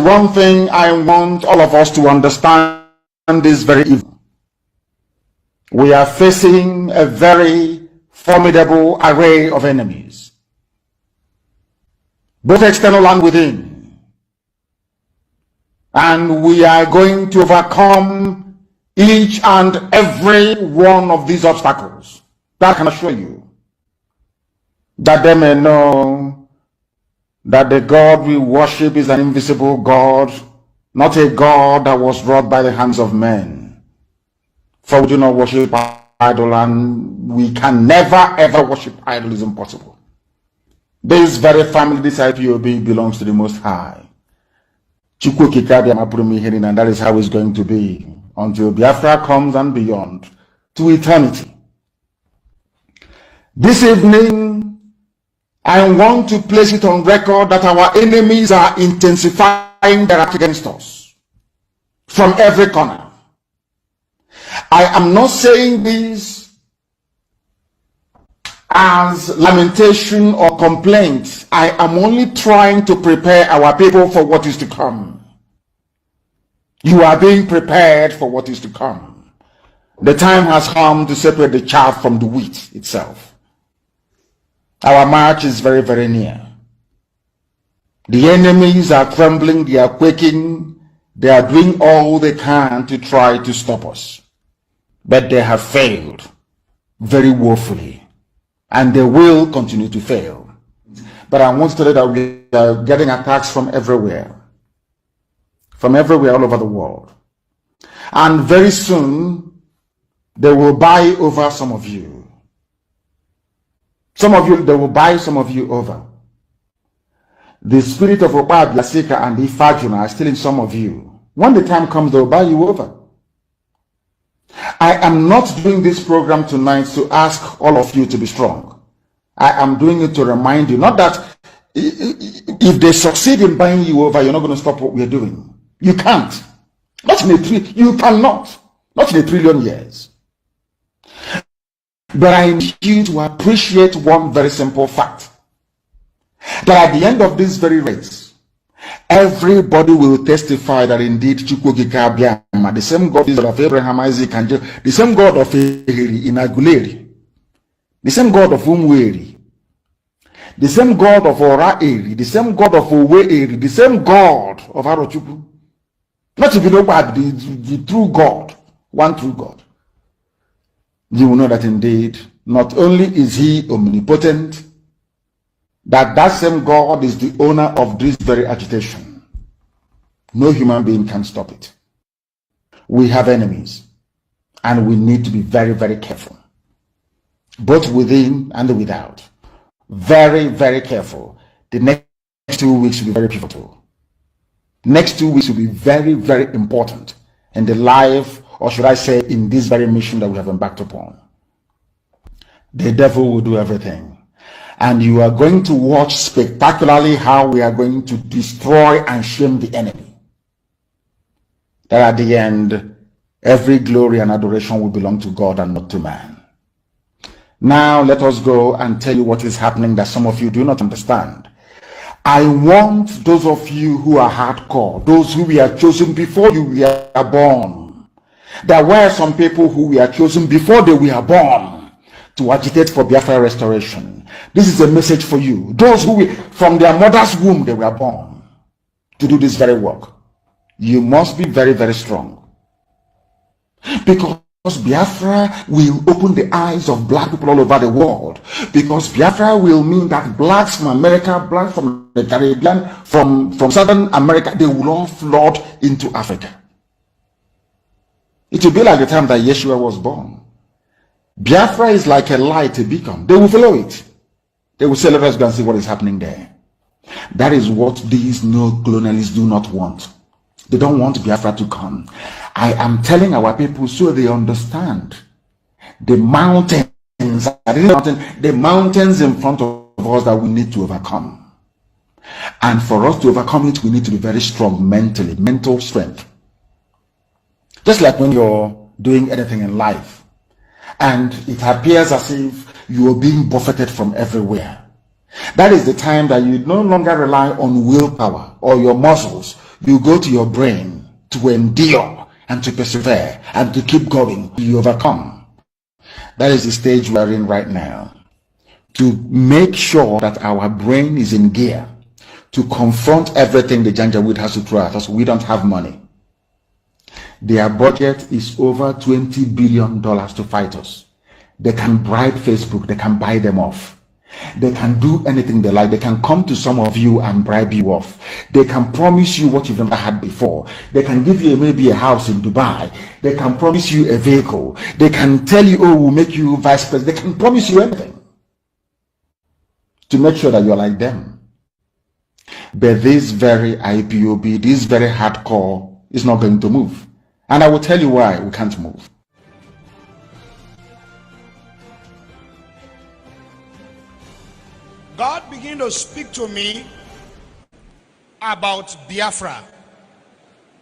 one thing I want all of us to understand is very evil. We are facing a very formidable array of enemies, both external and within. And we are going to overcome each and every one of these obstacles. That can assure you, that they may know that the God we worship is an invisible God, not a God that was wrought by the hands of men. For we do not worship idol, and we can never ever worship idol. Is impossible. This very family, this IPOB, belongs to the Most High. CHUKWU, OKIKE, ABIAMA, and that is how it's going to be until Biafra comes and beyond, to eternity. This evening, I want to place it on record that our enemies are intensifying their attack against us from every corner. I am not saying this as lamentation or complaint. I am only trying to prepare our people for what is to come. You are being prepared for what is to come. The time has come to separate the chaff from the wheat itself. Our march is very, very near. The enemies are trembling, they are quaking, they are doing all they can to try to stop us. But they have failed very woefully, and they will continue to fail. But I want to tell you that we are getting attacks from everywhere all over the world. And very soon, they will buy over some of you. They will buy some of you over. The spirit of Obad, Yasika, and Ifajuna are still in some of you. When the time comes, they will buy you over. I am not doing this program tonight to ask all of you to be strong. I am doing it to remind you, not that if they succeed in buying you over, you're not going to stop what we're doing. You can't. You cannot. Not in a trillion years. But I need you to appreciate one very simple fact. That at the end of this very race, everybody will testify that indeed CHUKWU, OKIKE, ABIAMA, the same God of Abraham, Isaac, and Jacob, the same God of Ehiri in Aguleri, the same God of Umweri, the same God of Ora-Eri, the same God of Owe-Eri, the same God of Arochukwu. Not to be no bad, the true God, one true God. You will know that indeed, not only is he omnipotent, that same God is the owner of this very agitation. No human being can stop it. We have enemies, and we need to be very, very careful, both within and without. Very, very careful. The next 2 weeks will be very pivotal. Next 2 weeks will be very, very important in the life, or should I say, in this very mission that we have embarked upon. The devil will do everything. And you are going to watch spectacularly how we are going to destroy and shame the enemy. That at the end, every glory and adoration will belong to God and not to man. Now let us go and tell you what is happening that some of you do not understand. I want those of you who are hardcore, those who were chosen before you were born. There were some people who were chosen before they were born to agitate for Biafra restoration. This is a message for you. Those who from their mother's womb they were born to do this very work. You must be very, very strong. Because Biafra will open the eyes of black people all over the world. Because Biafra will mean that blacks from America, blacks from the Caribbean, from Southern America, they will all flood into Africa. It will be like the time that Yeshua was born. Biafra is like a light, a beacon. They will follow it. They will say, let us go and see what is happening there. That is what these neo-colonialists do not want. They don't want Biafra to come. I am telling our people so they understand the mountains, the mountains in front of us that we need to overcome. And for us to overcome it, we need to be very strong mentally, mental strength. Just like when you're doing anything in life, and it appears as if you are being buffeted from everywhere. That is the time that you no longer rely on willpower or your muscles. You go to your brain to endure and to persevere and to keep going. You overcome. That is the stage we are in right now. To make sure that our brain is in gear to confront everything the Janjaweed has to throw at us. We don't have money. Their budget is over $20 billion to fight us. They can bribe Facebook. They can buy them off. They can do anything they like. They can come to some of you and bribe you off. They can promise you what you've never had before. They can give you maybe a house in Dubai. They can promise you a vehicle. They can tell you, oh, we'll make you vice president. They can promise you anything to make sure that you're like them. But this very IPOB, this very hardcore is not going to move. And I will tell you why we can't move. God began to speak to me about Biafra,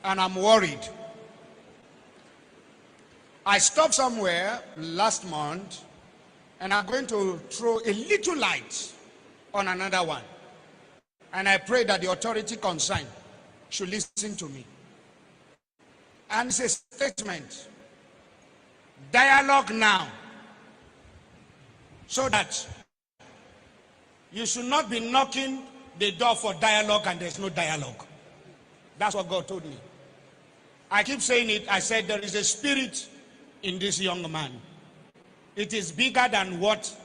and I'm worried. I stopped somewhere last month, and I'm going to throw a little light on another one. And I pray that the authority concerned should listen to me. And it's a statement. Dialogue now. So that you should not be knocking the door for dialogue and there's no dialogue. That's what God told me. I keep saying it. I said there is a spirit in this young man. It is bigger than what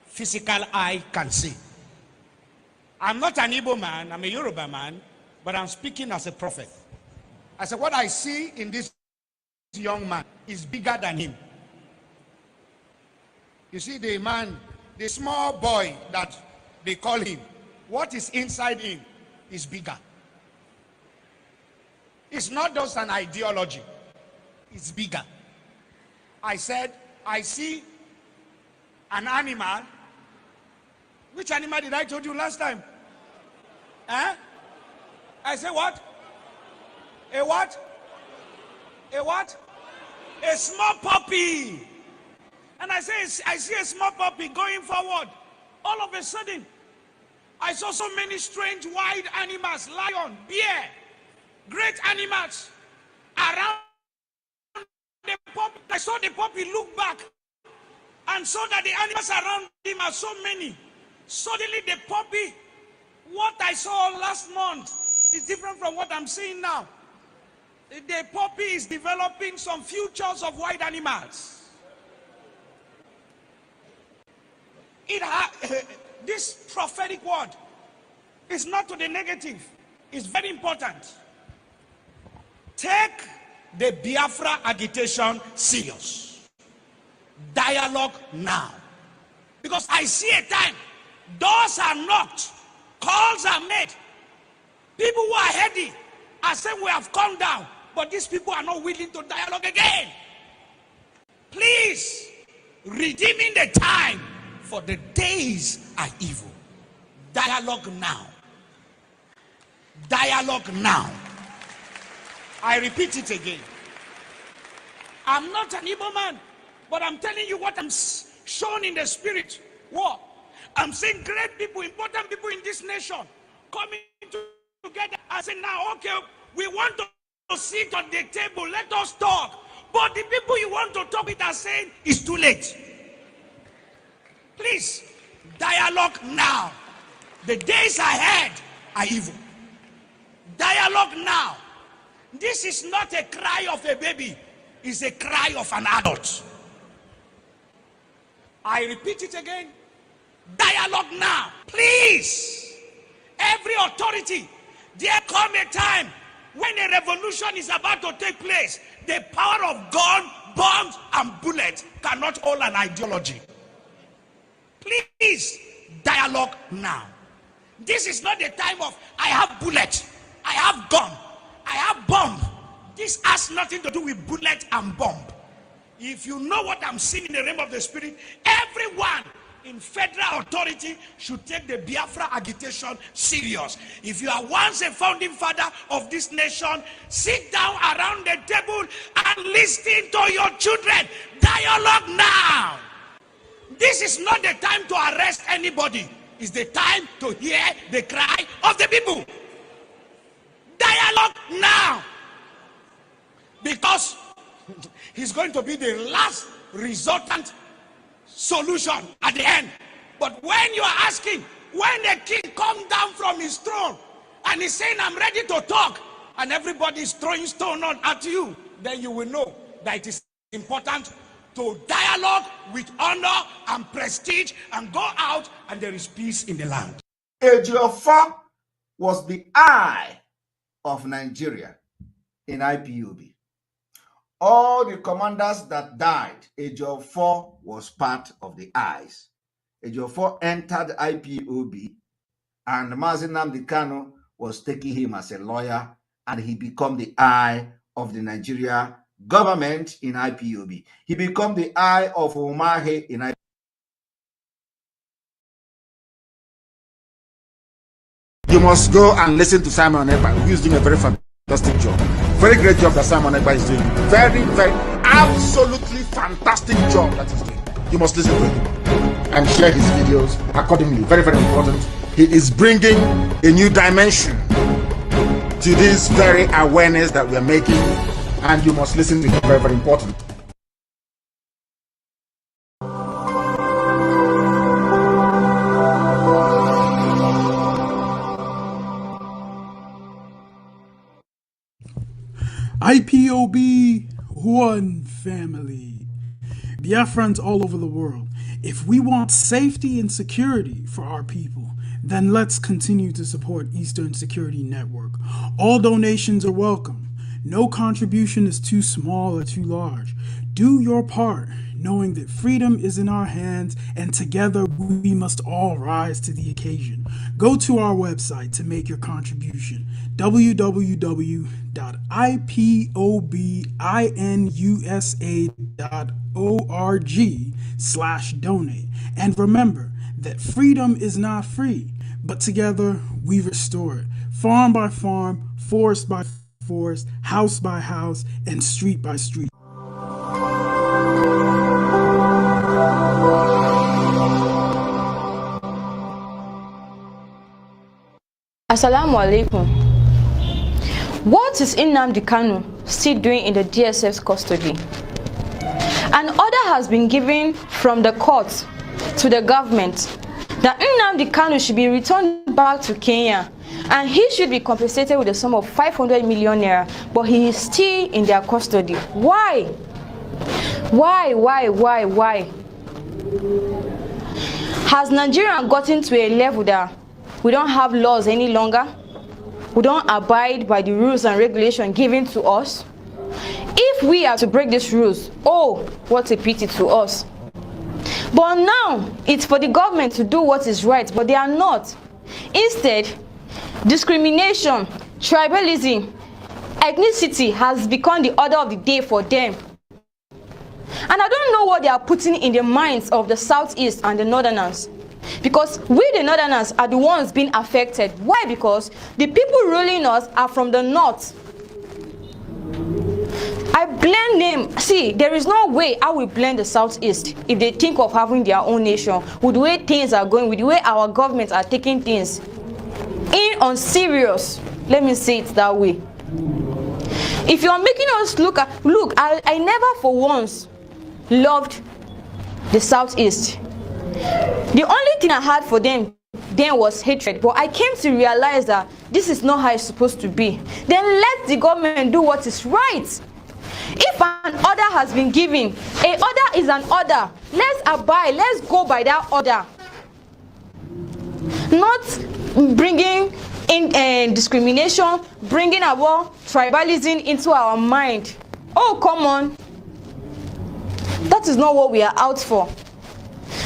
physical eye can see. I'm not an Igbo man, I'm a Yoruba man, but I'm speaking as a prophet. I said what I see in this young man is bigger than him. You see the man, the small boy that they call him, what is inside him is bigger. It's not just an ideology, it's bigger. I said, I see an animal. Which animal did I told you last time? Huh? I said what? A what? A what? A small puppy. And I say, I see a small puppy going forward. All of a sudden, I saw so many strange wild animals, lion, bear, great animals around the puppy. I saw the puppy look back and saw that the animals around him are so many. Suddenly the puppy, what I saw last month is different from what I'm seeing now. The puppy is developing some futures of wild animals. This prophetic word is not to the negative. It's very important. Take the Biafra agitation serious. Dialogue now. Because I see a time, doors are knocked, calls are made. People who are heady are saying we have come down, but these people are not willing to dialogue again. Please, redeeming the time, for the days are evil. Dialogue now. Dialogue now. I repeat it again. I'm not an Igbo man, but I'm telling you what I'm shown in the spirit. What? I'm seeing great people, important people in this nation coming together and saying, now, okay, we want to sit on the table, let us talk. But the people you want to talk with are saying, it's too late. Please, dialogue now. The days ahead are evil. Dialogue now. This is not a cry of a baby. It's a cry of an adult. I repeat it again. Dialogue now. Please. Every authority. There come a time when a revolution is about to take place. The power of gun, bombs, and bullets cannot hold an ideology. Please, dialogue now. This is not the time of, I have bullet, I have gun, I have bomb. This has nothing to do with bullet and bomb. If you know what I'm seeing in the realm of the spirit, everyone in federal authority should take the Biafra agitation serious. If you are once a founding father of this nation, sit down around the table and listen to your children. Dialogue now. This is not the time to arrest anybody. It's the time to hear the cry of the people. Dialogue He's going to be the last resultant solution at the end. But when you are asking, when the king comes down from his throne and he's saying, I'm ready to talk, and everybody is throwing stone at you, then you will know that it is important to dialogue with honor and prestige and go out, and there is peace in the land. Ejiofor was the eye of Nigeria in IPOB. All the commanders that died, Ejiofor was part of the eyes. Ejiofor entered IPOB, and Mazi Nnamdi Kanu was taking him as a lawyer, and he became the eye of the Nigeria government in IPOB. He became the eye of Umahi in IPOB. You must go and listen to Simon Ekpa, who is doing a very fantastic job. Very great job that Simon Ekpa is doing. Very, very, absolutely fantastic job that he's doing. You must listen to him and share his videos accordingly. Very, very important. He is bringing a new dimension to this very awareness that we are making, and you must listen to him. Very, very important. IPOB, one family. Biafrans all over the world. If we want safety and security for our people, then let's continue to support Eastern Security Network. All donations are welcome. No contribution is too small or too large. Do your part, knowing that freedom is in our hands, and together we must all rise to the occasion. Go to our website to make your contribution, www.ipobinUSA.org/donate. And remember that freedom is not free, but together we restore it, farm by farm, forest by forest, house by house, and street by street. Assalamu alaikum. What is Nnamdi Kanu still doing in the DSF's custody? An order has been given from the court to the government that Nnamdi Kanu should be returned back to Kenya, and he should be compensated with a sum of 500 million naira, but he is still in their custody. Why? Why? Has Nigeria gotten to a level that we don't have laws any longer? We don't abide by the rules and regulations given to us? If we are to break these rules, oh, what a pity to us. But now, it's for the government to do what is right, but they are not. Instead, discrimination, tribalism, ethnicity has become the order of the day for them. And I don't know what they are putting in the minds of the Southeast and the Northerners. Because we, the Northerners, are the ones being affected. Why? Because the people ruling us are from the North. I blame them. See, there is no way I will blame the Southeast if they think of having their own nation, with the way things are going, with the way our governments are taking things in on serious. Let me say it that way. If you are making us look, I never for once loved the Southeast. The only thing I had for them then was hatred, but I came to realize that this is not how it's supposed to be. Then let the government do what is right. If an order has been given, an order is an order. Let's abide, let's go by that order. Not bringing in discrimination, bringing our tribalism into our mind. Oh, come on. That is not what we are out for.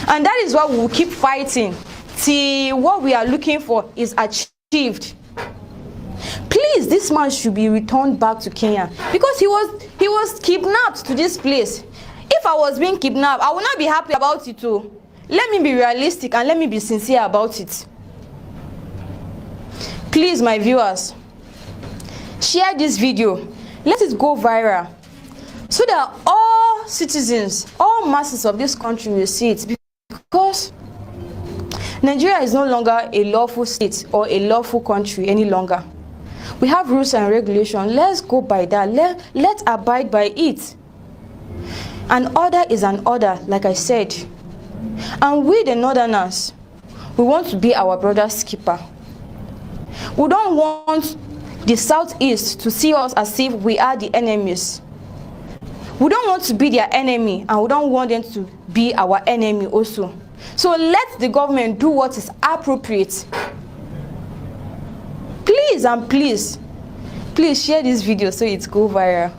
And that is why we will keep fighting till what we are looking for is achieved. Please, this man should be returned back to Kenya, because he was kidnapped to this place. If I was being kidnapped, I would not be happy about it too. Let me be realistic and let me be sincere about it. Please, my viewers, share this video. Let it go viral so that all citizens, all masses of this country will see it. Because Nigeria is no longer a lawful state or a lawful country any longer. We have rules and regulations. Let's go by that. Let's abide by it. An order is an order, like I said. And we, the Northerners, we want to be our brother's keeper. We don't want the Southeast to see us as if we are the enemies. We don't want to be their enemy, and we don't want them to be our enemy also. So let the government do what is appropriate. Please and please, please share this video so it go viral.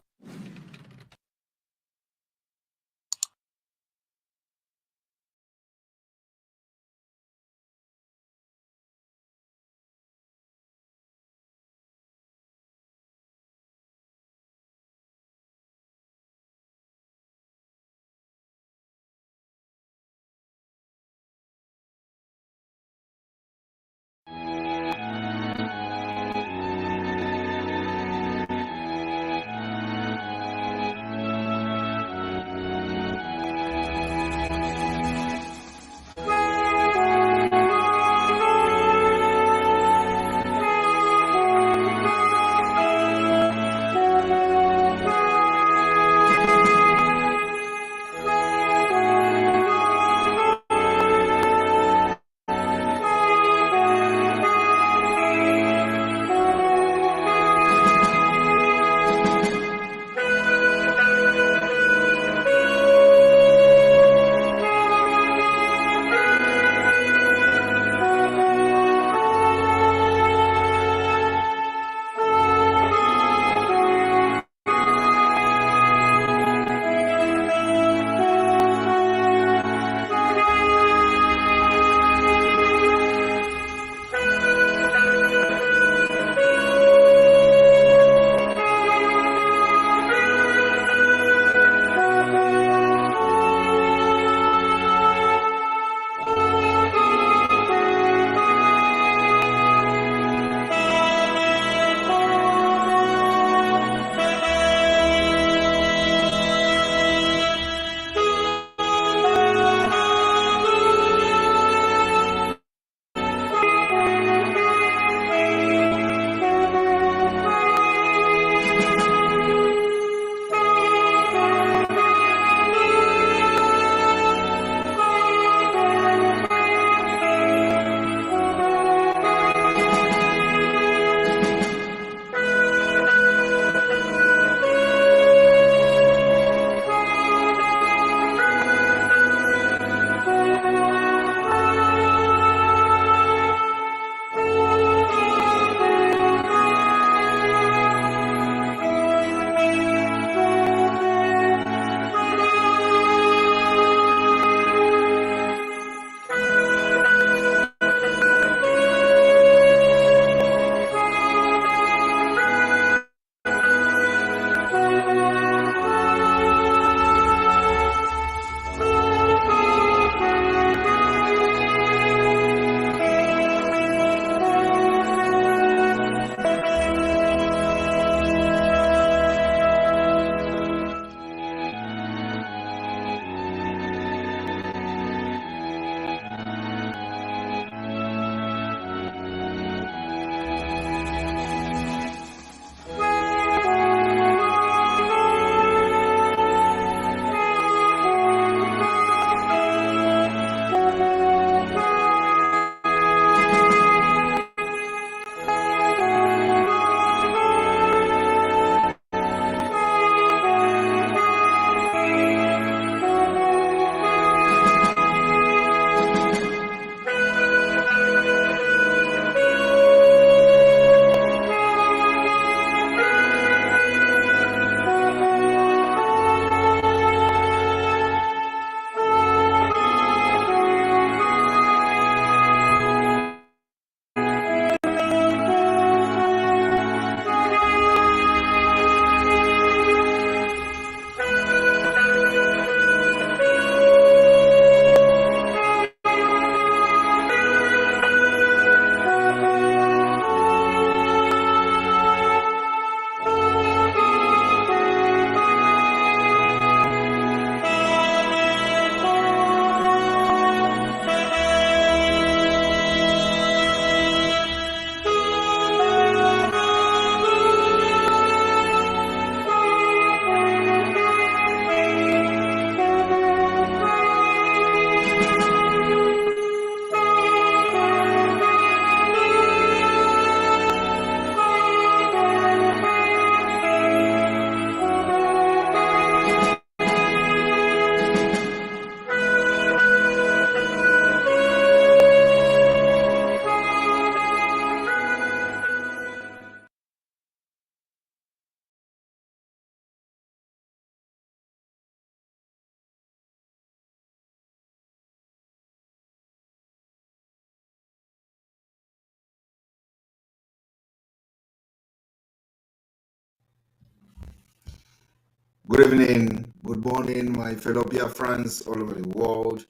Good evening, good morning, my fellow Biafrans all over the world.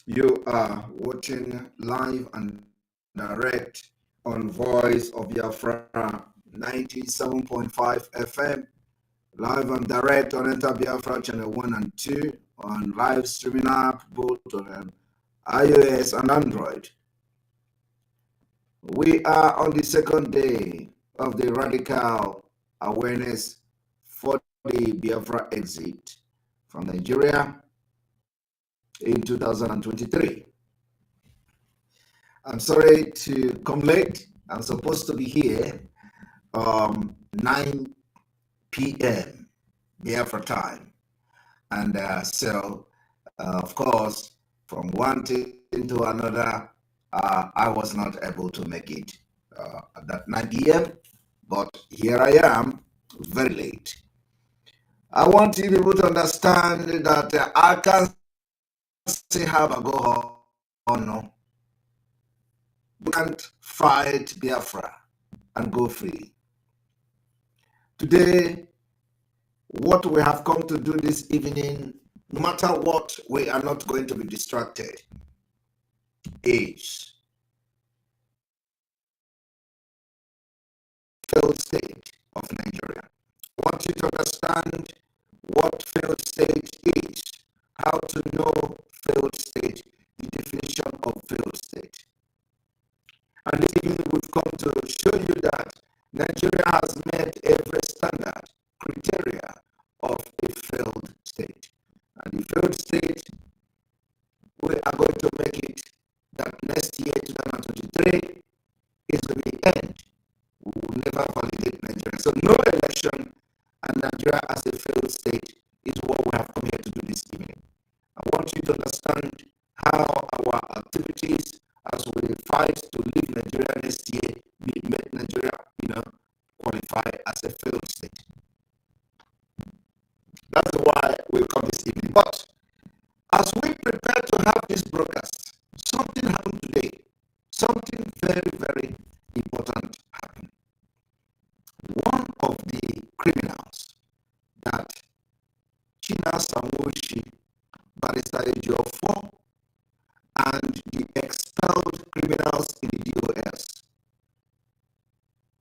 You are watching live and direct on Voice of Biafra 97.5 FM, live and direct on Enter Biafra channel 1 and 2, on live streaming app both on iOS and Android. We are on the second day of the radical awareness for the Biafra exit from Nigeria in 2023. I'm sorry to come late. I'm supposed to be here 9 p.m. Biafra time. And of course, from one thing to another, I was not able to make it at that 9 p.m. But here I am, very late. I want you people to understand that I can't say have a go on. No. You can't fight Biafra and go free. Today, what we have come to do this evening, no matter what, we are not going to be distracted, is failed state of Nigeria. I want you to understand what failed state is, how to know failed state, the definition of failed state. And this evening we've come to show you that Nigeria has met every standard, criteria of a failed state. And the failed state, we are going to make it that next year, 2023, is the end. We will never validate Nigeria. So no election and Nigeria as a failed state is what we have come here to do this evening. I want you to understand how our activities as we fight to leave Nigeria next year, make Nigeria, qualify as a failed state. That's why we come this evening. But as we prepare to have this broadcast, something happened today. Something very, very important happened. One of the criminals that China Samushi, Barrister Ejiofor, and the expelled criminals in the DOS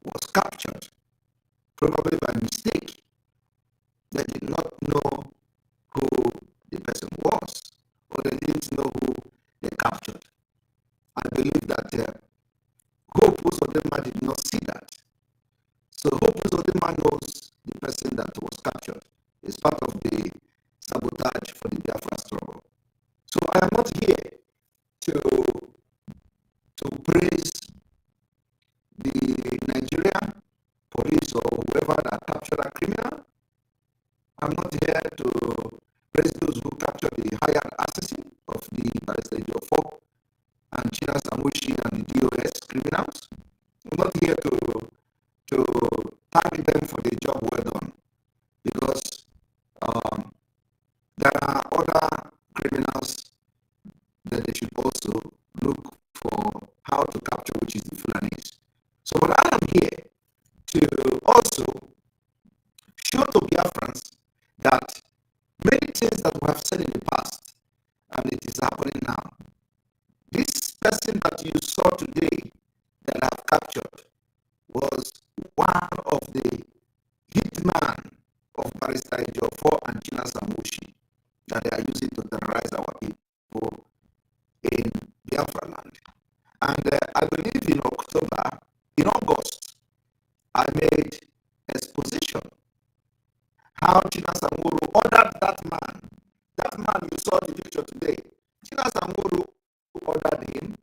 was captured, probably by mistake. They did not know who the person was, or they didn't know who they captured. I believe that Hope Uzodinma did not see that. So Hope Uzodinma knows the person that was captured. It's part of the sabotage for the Biafra struggle. So I am not here to praise the Nigerian police or whoever that captured a criminal. I'm not here to praise those who captured the hired assassin of the Barrister Ejiofor and China Samushi and the DOS criminals. I'm not here to thank them for the job well done, because there are other criminals that they should also look for how to capture, which is the Fulanis. So, but I am here to also show to Biafrans that many things that we have said in the past, and it is happening now. This person that you saw today that I have captured was one of the hitman of Barrister Ejiofor and China Samushi that they are using to terrorize our people in Biafra land. And I believe in August, I made exposition how China Samuru ordered that man you saw the picture today. China Samuru ordered him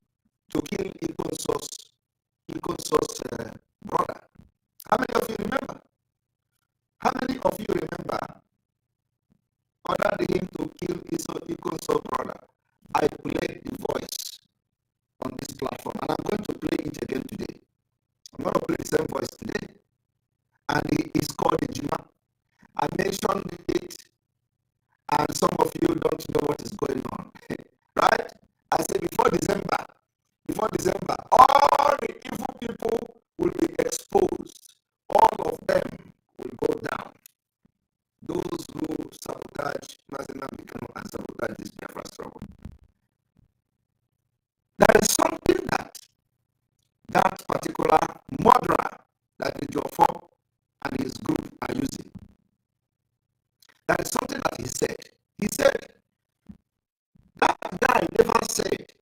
to kill Ikonso's brother. How many of you remember? Ordered him to kill Ikonso's brother? I played the voice on this platform, and I'm going to play it again today. I'm going to play the same voice today. And it is called Ijima. I mentioned it, and some of you don't know what is going on. Right? I said before December, all the evil people will be exposed. All of them will go down. Those sabotage Mazinam and sabotage this Biafra struggle. There is something that particular murderer that the Jofo and his group are using. That is something that he said. He said, that guy never said,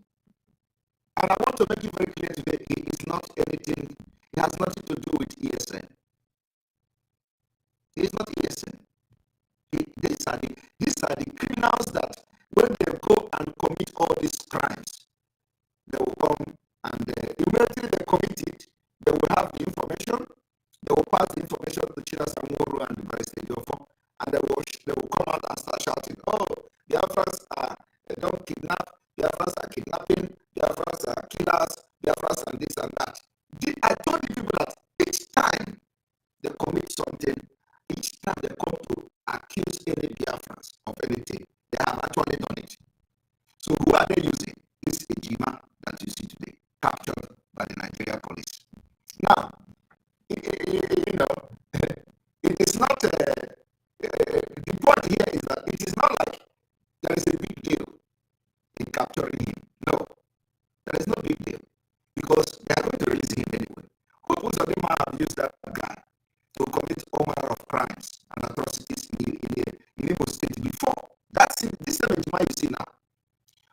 and I want to make it very clear today, he is not anything, he has nothing to do with ESN. He is not ESN. These are the criminals that when they go and commit all these crimes, they will come and immediately they commit it, they will have the information, they will pass the information to Chinas and Moro and the Barrister Jofo, and they will come out and start shouting, oh, the Afrans they don't kidnap, the Afrans are kidnapping, the Afrans are killers, the Afrans and this and that. I told the people that each time they commit something, each time they come to accuse any Biafrans of anything, they have actually done it. So who are they using? This Ejima that you see today, captured by the Nigerian police. Now, you know, it is not, the point here is that it is not like there is a big deal in capturing him. No, there is no big deal because they are going to release him anyway. Who of them have used that guy to commit all manner of crimes and atrocities in Imo State before? That's in this image you see now.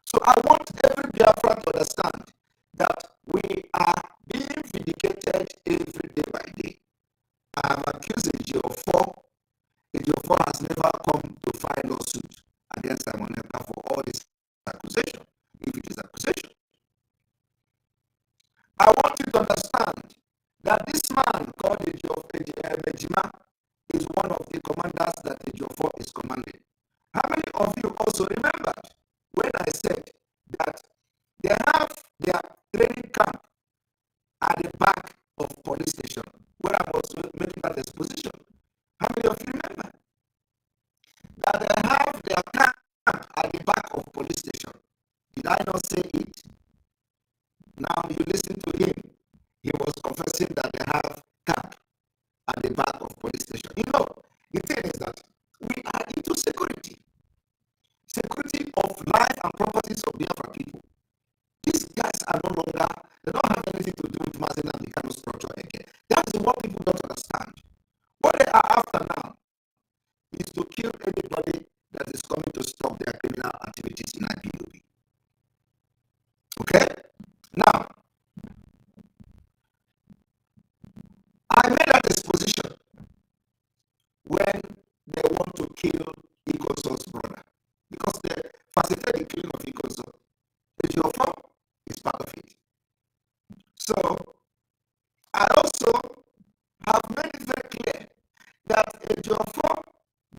So I want every Biafran to understand that we are being vindicated every day by day. I have accused AGO4. AGO4 has never come to file a lawsuit against Simon Ekpa for all this accusation, if it is accusation. I want you to understand that this man called Ejima is one of the commanders that AGO4 is commanding. How many of you also remembered when I said that they have their training camp at the back of police station where I was making that exposition? How many of you remember that they have their camp at the back of police station? Did I not say it? Now you listen to him. He was confessing that they have camp at the back of police station. You know, the thing is that we are into security. Security of life and properties of Biafra people. These guys are no longer, they don't have anything to do with Mazin and the kind of structure again. That's what people don't understand. What they are after now is to kill anybody that is coming to stop their criminal activities in IPOB. Okay? Now, I made that exposition when they want to kill Ikoso's brother because they facilitate the killing of Ikoso. AGO4 is part of it. So, I also have made it very clear that AGO4,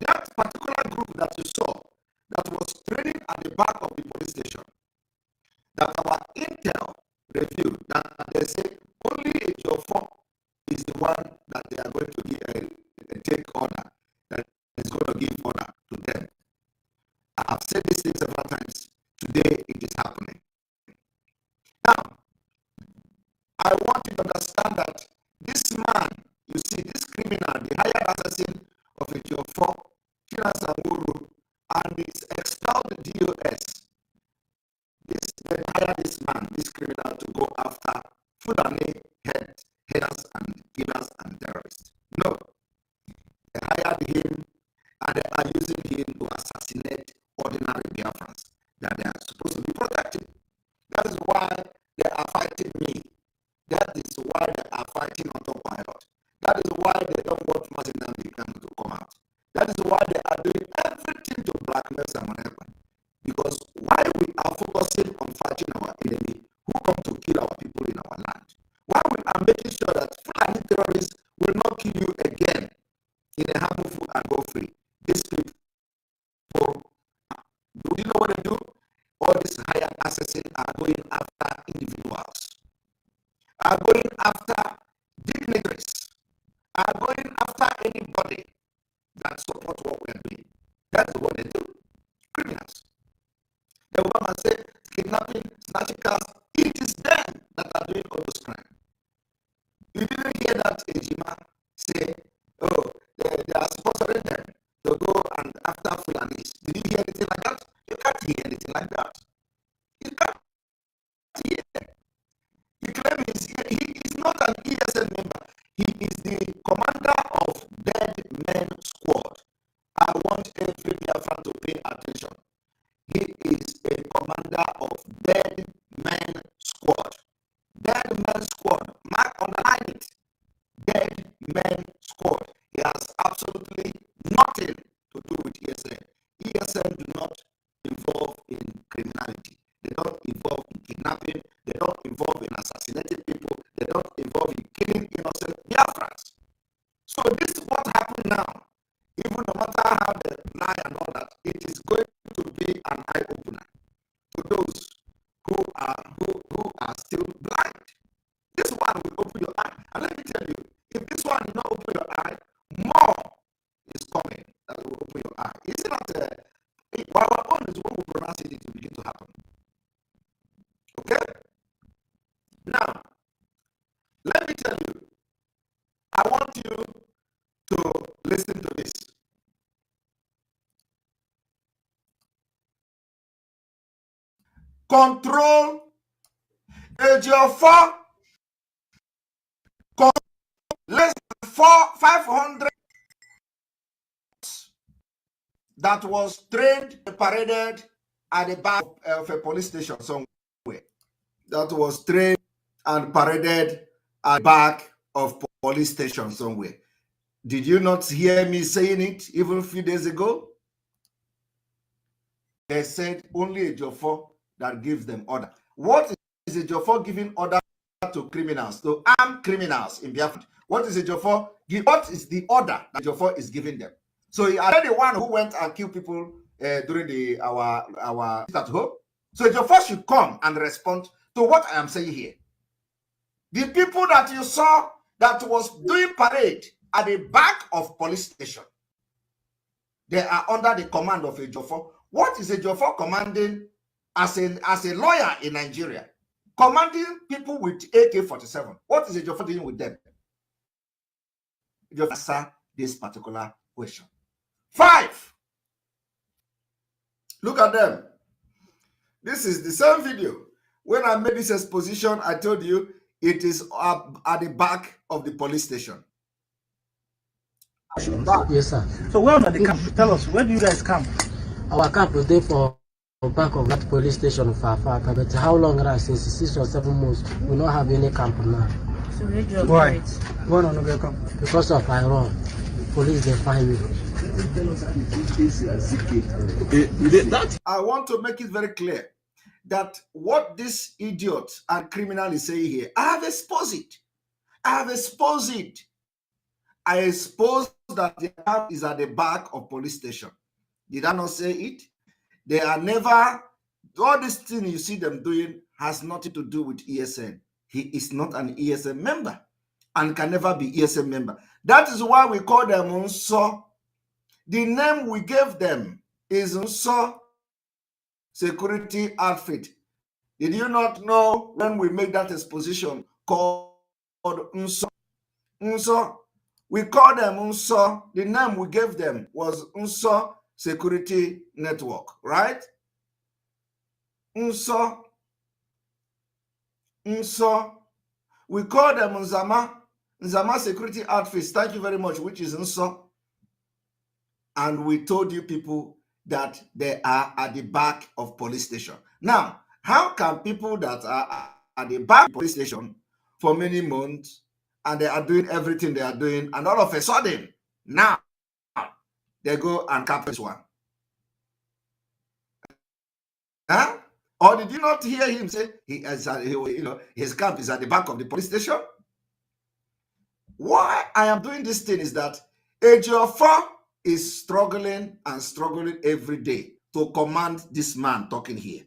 that particular group that you saw that was training at the back of the police station, that our intel reviewed that they say only AGO4 is the one that they are going to take order, that is going to give order to them. I have said this thing several times. Today it is happening. Now, I want you to understand that this man, you see, this criminal, the hired assassin of AGO4, Tina Sanguru, and this expelled DOS, they hired this man, this criminal, to go after Fulani headers and killers and terrorists. No. They hired him and they are using him to assassinate ordinary Biafrans that they are supposed to be protecting. That is why they are fighting me. That is why they are fighting autopilot. That is why they don't want Mazin to come out. That is why they are doing everything to blackmail Simon Ekpa. Because while we are focusing on fighting our enemy who come to kill our people in our land, while we are making sure that Fulani terrorists will not kill you again in a harmful and go free, these people, do you know what they do? All these hired assassins are going after individuals, are going after dignitaries, are going after anybody that support what we are doing. That's what they do. Criminals. They will come and say, kidnapping, snatching cars, it is them that are doing all those crimes. You didn't hear that Ejima say, oh, they are sponsoring them to go and after Fulanis. commander of Dead Men Squad. I want every Biafran to pay attention. He is a commander of Dead Men Squad. Dead Men Squad. Mark, underline it. Dead Men Squad. He has absolutely nothing to do with ESN. ESN do not involve in criminality. They don't involve in kidnapping. They don't involve in assassinating people. They don't involve in killing innocent Biafrans. So this is what happened now. Even no matter how they lie and all that, it is going to be an eye-opener to those who are still blind. This one will open your eye. And let me tell you, if this one will not open your eye, more is coming that will open your eye. Is it not our own is when we pronounce it, it will begin to happen. Okay? Now, let me tell you, I want you to listen to this. Control AJ4 less than 500 that was trained and paraded at the back of a police station somewhere. That was trained and paraded at the back of police station somewhere. Did you not hear me saying it even a few days ago? They said only AJ4 that gives them order. What is AJ4 giving order to criminals, to armed criminals in Biafra? What is AJ4? What is the order that AJ4 is giving them? So are they the one who went and killed people during our at home? So AJ4 should come and respond to what I am saying here. The people that you saw that was doing parade at the back of police station, they are under the command of AJ4. What is AJ4 commanding as a lawyer in Nigeria? Commanding people with AK-47. What is AJ4 doing with them? Just answer this particular question. 5. Look at them. This is the same video. When I made this exposition, I told you it is at the back of the police station. Yes, sir. So where are the camp? Tell us, where do you guys camp? Our camp is there for back of that police station of Afaka, but how long now? Since 6 or 7 months, we don't have any camp now. So why? Why not get camp? Because of Iran. Police, they find me. I want to make it very clear that what this idiot and criminal is saying here, I have exposed it. I have exposed it. I exposed that the camp is at the back of police station. Did I not say it? They are never, all this thing you see them doing has nothing to do with ESN. He is not an ESN member and can never be ESN member. That is why we call them Unso. The name we gave them is Unso Security Outfit. Did you not know when we made that exposition called Unso? Unso. We call them Unso. The name we gave them was Unso Security Network, right? Unso. Unso. We call them Nzama Security Outfits. Thank you very much, which is Unso. And we told you people that they are at the back of police station. Now, how can people that are at the back of police station for many months and they are doing everything they are doing, and all of a sudden, now, they go and capture this one? Huh? Or did you not hear him say his camp is at the back of the police station? Why I am doing this thing is that AJ4 is struggling and struggling every day to command this man talking here.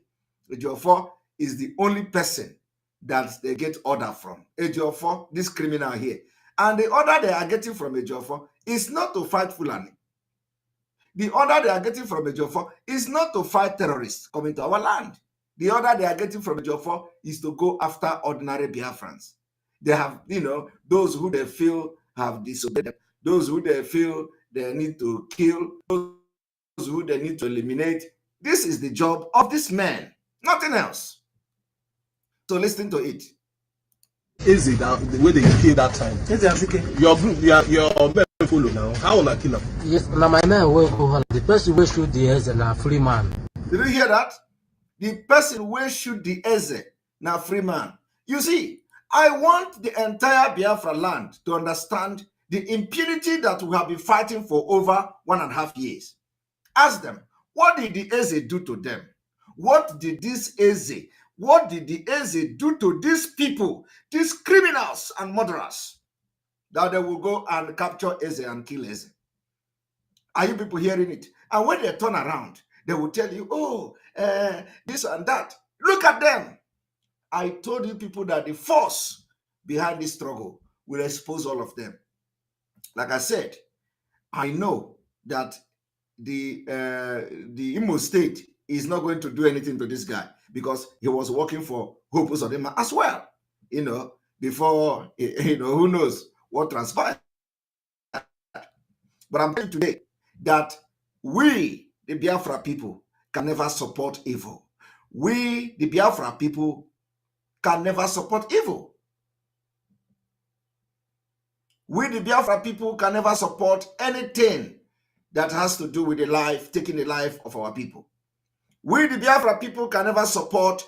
AJ4 is the only person that they get order from. AJ4, this criminal here. And the order they are getting from AJ4 is not to fight Fulani. The order they are getting from AJ4 is not to fight terrorists coming to our land. The order they are getting from AJ4 is to go after ordinary Biafrans. They have, those who they feel have disobeyed them, those who they feel they need to kill, those who they need to eliminate. This is the job of this man, nothing else. So listen to it. Is it that the way they kill that time? Is it okay? Your group, your men follow now. How will I kill them? Yes, now my man will go on. The person will shoot the Eze na free man. Did you hear that? The person will shoot the Eze na free man. You see, I want the entire Biafra land to understand the impunity that we have been fighting for over 1.5 years. Ask them, what did the Eze do to them? What did the Eze do to these people, these criminals and murderers, that they will go and capture Eze and kill Eze? Are you people hearing it? And when they turn around, they will tell you, oh, this and that. Look at them. I told you people that the force behind this struggle will expose all of them. Like I said, I know that the Imo State is not going to do anything to this guy because he was working for Hope Uzodinma as well. Before, who knows what transpired. But I'm telling you today that we, the Biafra people, can never support evil. We, the Biafra people, can never support evil. We, the Biafra people, can never support anything that has to do with taking the life of our people. We, the Biafra people, can never support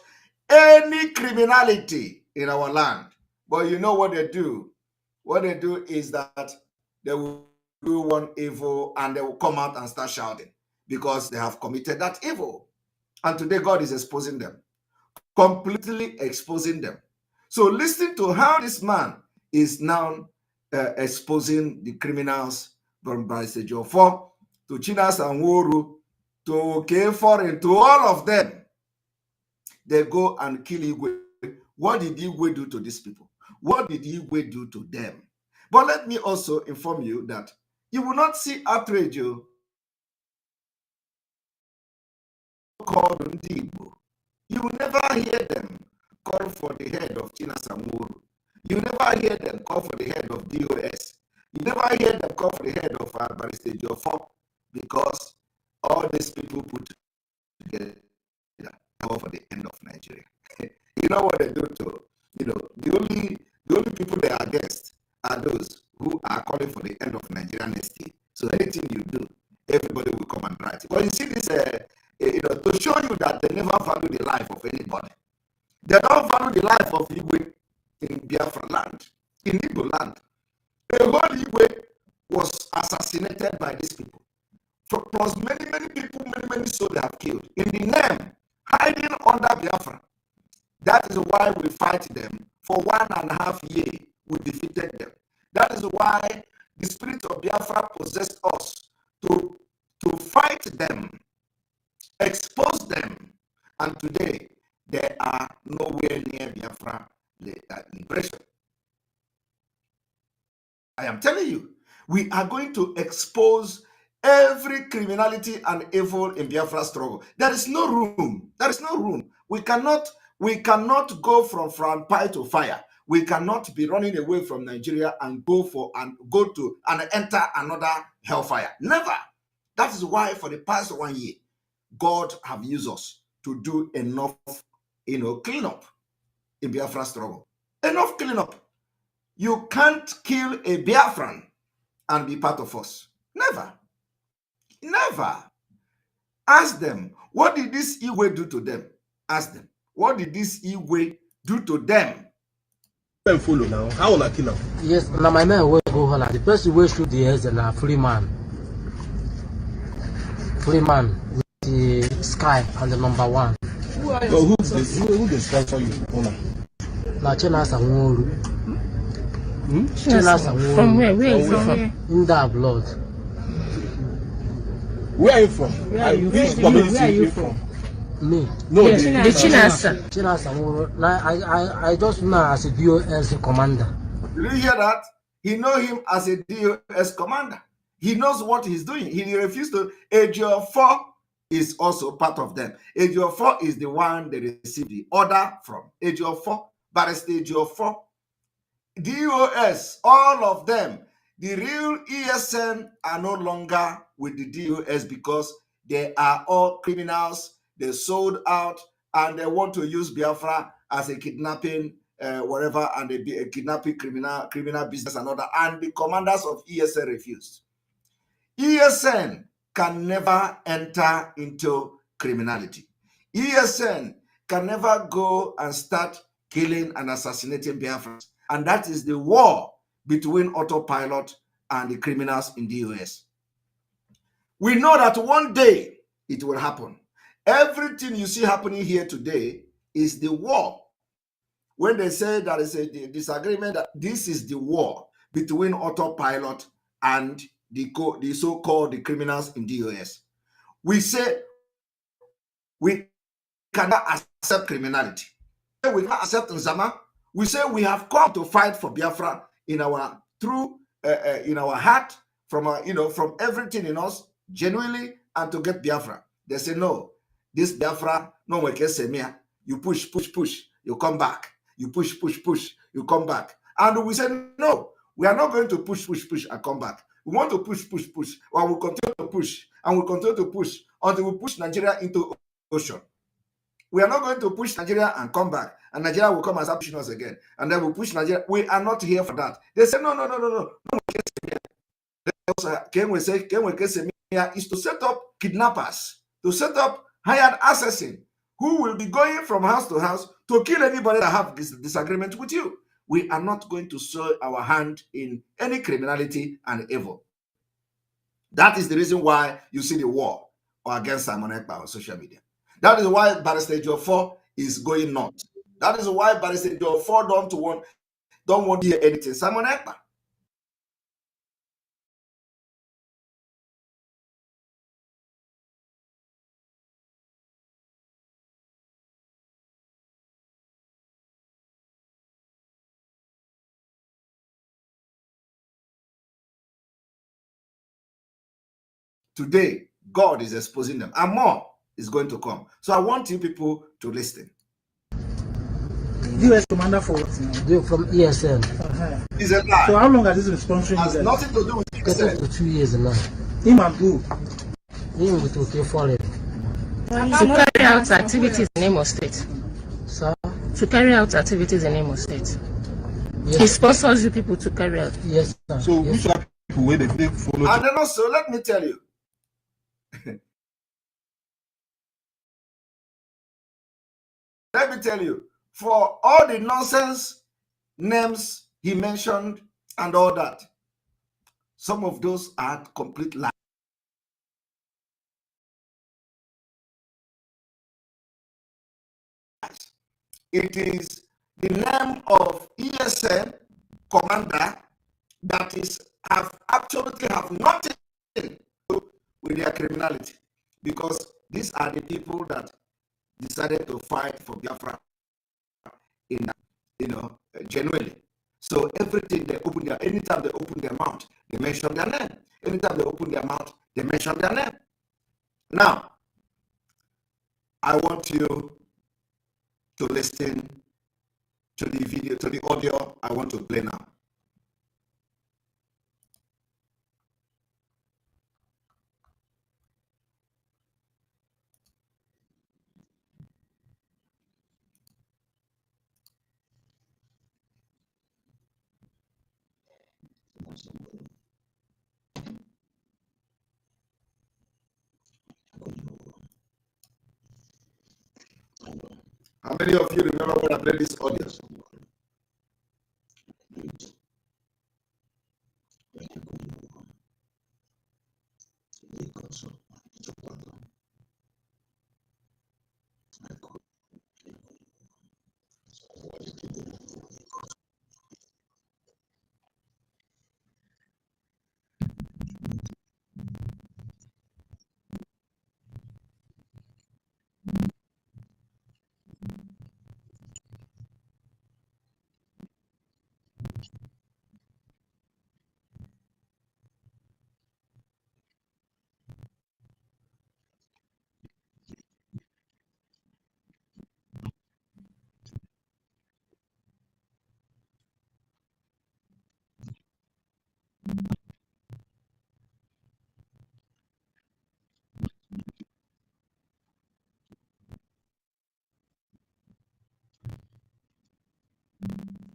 any criminality in our land. But you know what they do? What they do is that they will do one evil and they will come out and start shouting because they have committed that evil. And today God is exposing them, completely exposing them. So listen to how this man is now exposing the criminals from Barrister Jofo to Chinas and Woru to K4 to all of them. They go and kill Igwe. What did Igwe do to these people? What did Igwe do to them? But let me also inform you that you will not see outrage called Ndibo. You will never hear them call for the head of Chinas and Woru. You never hear them call for the head of DOS. You never hear them call for the head of Barrister Jofo, because all these people put together call for the end of Nigeria. You know what they do to, the only people they are against are those who are calling for the end of Nigeria next year. So anything you do, everybody will come and write it. But you see this, to show you that they never value the life of anybody. They don't value the life of Igwe in Biafra land, in Igbo land. The whole Igwe was assassinated by these people. Plus many people, many souls they have killed in the name, hiding under Biafra. That is why we fight them. For 1.5 years, we defeated them. That is why the spirit of Biafra possessed us to fight them, expose them, and today they are nowhere near Biafra liberation. I am telling you, we are going to expose every criminality and evil in Biafra struggle. There is no room. There is no room. We cannot go from pie to fire. We cannot be running away from Nigeria and go to and enter another hellfire. Never. That is why for the past 1 year, God have used us to do enough, cleanup in Biafra struggle. Enough cleanup. You can't kill a Biafran and be part of us. Never. Never. Ask them, what did this Igwe do to them? Ask them, what did this Igwe do to them? Follow now. How will I kill them? Yes, now my man will go on. The person will shoot the Eze na free man. Free man with the sky and the number 1. So who they sponsor you? Now Chinas and Woru. From where? Where is he from? In that blood. Where are you from? Where are you from? Me. No, yes, the Chinasa. I just know as a DOS commander. Did you hear that? He knows him as a DOS commander. He knows what he's doing. He refused to. AGO4 is also part of them. AGO4 is the one they received the order from. AGO4, Barrister AGO4, DOS, all of them. The real ESN are no longer with the DOS because they are all criminals. They sold out and they want to use Biafra as a kidnapping whatever, and a kidnapping, criminal business and all that. And the commanders of ESN refused. ESN can never enter into criminality. ESN can never go and start killing and assassinating Biafrans. And that is the war between autopilot and the criminals in the US. We know that one day it will happen. Everything you see happening here today is the war. When they say there is a disagreement, that this is the war between autopilot and the so-called criminals in the US. We say we cannot accept criminality. We cannot accept Nzama. We say we have come to fight for Biafra in our heart, from everything in us, genuinely, and to get Biafra. They say no, this Biafra, no one can say me. You push, you come back. You push, you come back. And we say no, we are not going to push, and come back. We want to push, and we'll continue to push, and we'll continue to push until we push Nigeria into ocean. We are not going to push Nigeria and come back, and Nigeria will come and start pushing us again, and then we'll push Nigeria. We are not here for that. They say no. Is to set up kidnappers, to set up hired assassin who will be going from house to house to kill anybody that have this disagreement with you. We are not going to sow our hand in any criminality and evil. That is the reason why you see the war against Simon Ekpa on social media. That is why Barrister Jofor is going nuts. That is why Barrister Jofor don't want to hear anything. Simon Ekpa. Today, God is exposing them, and more is going to come. So I want you people to listen. US commander for what now? From ESN. It's a lie. So how long has this been sponsoring? Has nothing to do with Getting to 2 years now. Him and who? Him with OK Foreign. To carry out activities in Imo State. Sir? To carry out activities in Imo State. Yes. He sponsors you people to carry out. Yes, sir. So yes, which are people where they follow? And then also, let me tell you. Let me tell you, for all the nonsense names he mentioned and all that, some of those are complete lies. It is the name of ESN commander that absolutely have nothing to do with their criminality, because these are the people that decided to fight for Biafra genuinely. So everything they open anytime they open their mouth, they mention their name. Anytime they open their mouth, they mention their name. Now, I want you to listen to the video, to the audio I want to play now. How many of you remember when I played this audio?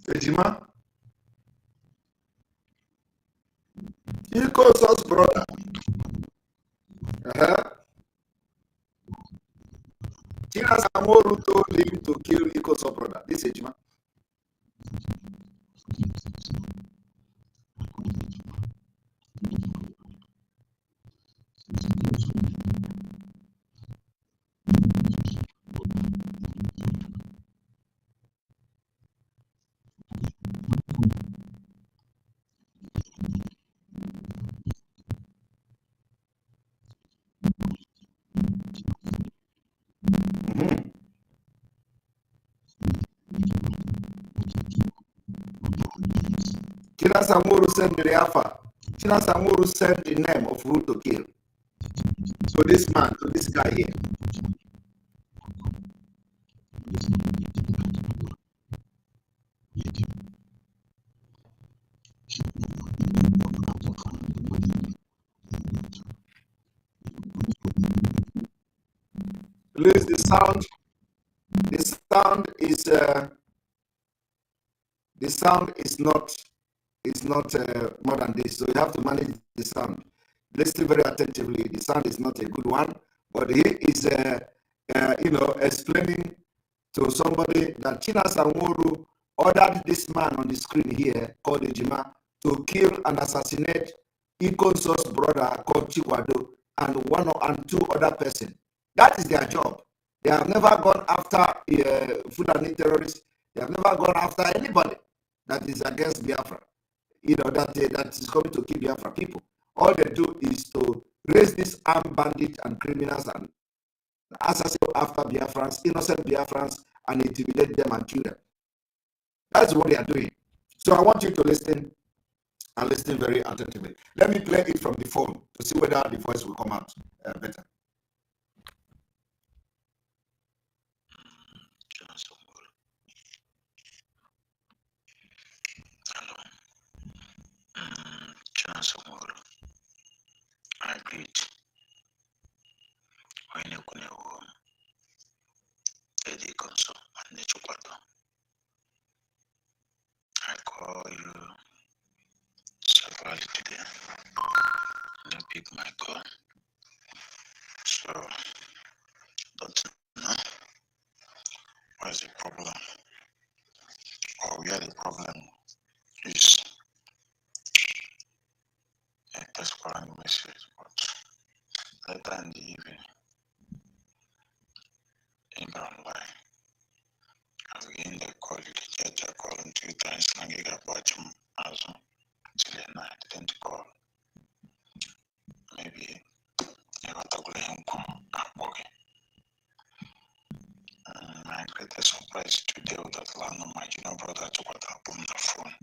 Ejima. Ikoso's brother. Tina Samoru told him to kill Ikoso's brother. This Ejima. Tina Samoru sent the Alpha. Tina Samoru sent the name of who to kill. So this man, to this guy here. Please, the sound is not more than this, so you have to manage the sound. Listen very attentively. The sound is not a good one, but he is explaining to somebody that China Sanworu ordered this man on the screen here called Ejima to kill and assassinate Ikoso's brother called CHUKWU and two other persons. That is their job. They have never gone after Fulani terrorists. They have never gone after anybody that is against Biafra. That is coming to kill Biafra people. All they do is to raise these armed bandits and criminals and assassinate after Biafrans, innocent Biafrans, and intimidate them and kill them. That's what they are doing. So I want you to listen and listen very attentively. Let me play it from the phone to see whether the voice will come out better. I greet when you can Eddie Conso and CHUKWU. I call you severally today. You pick my call. So don't know what's the problem or where the problem is. I just call a message, but later in the evening, in online, I begin to call you the church. I call him 2 times and I got watch him as till the night. Didn't call. Maybe I got to go him come okay. My greatest surprise today was that land of my junior brother CHUKWU on the phone.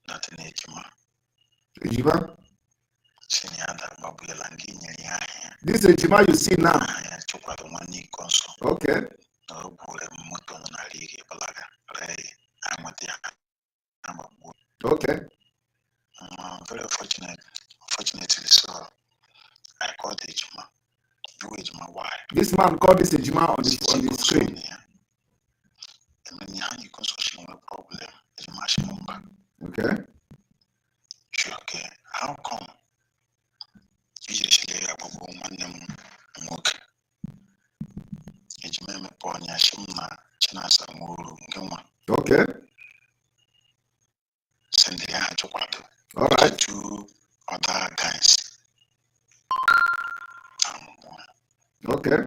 That in Ejima. Ejima? This Ejima you see now. Okay. Okay. Very fortunately, so I called Ejima. You Ejima, why? This man called this Ejima on the screen. Okay. Sure, okay. How come? Usually, I will go one them work. Ejima me pon ya shimna China Samuru ngwa. Okay. Send the CHUKWU. All right. 2 other guys. Okay.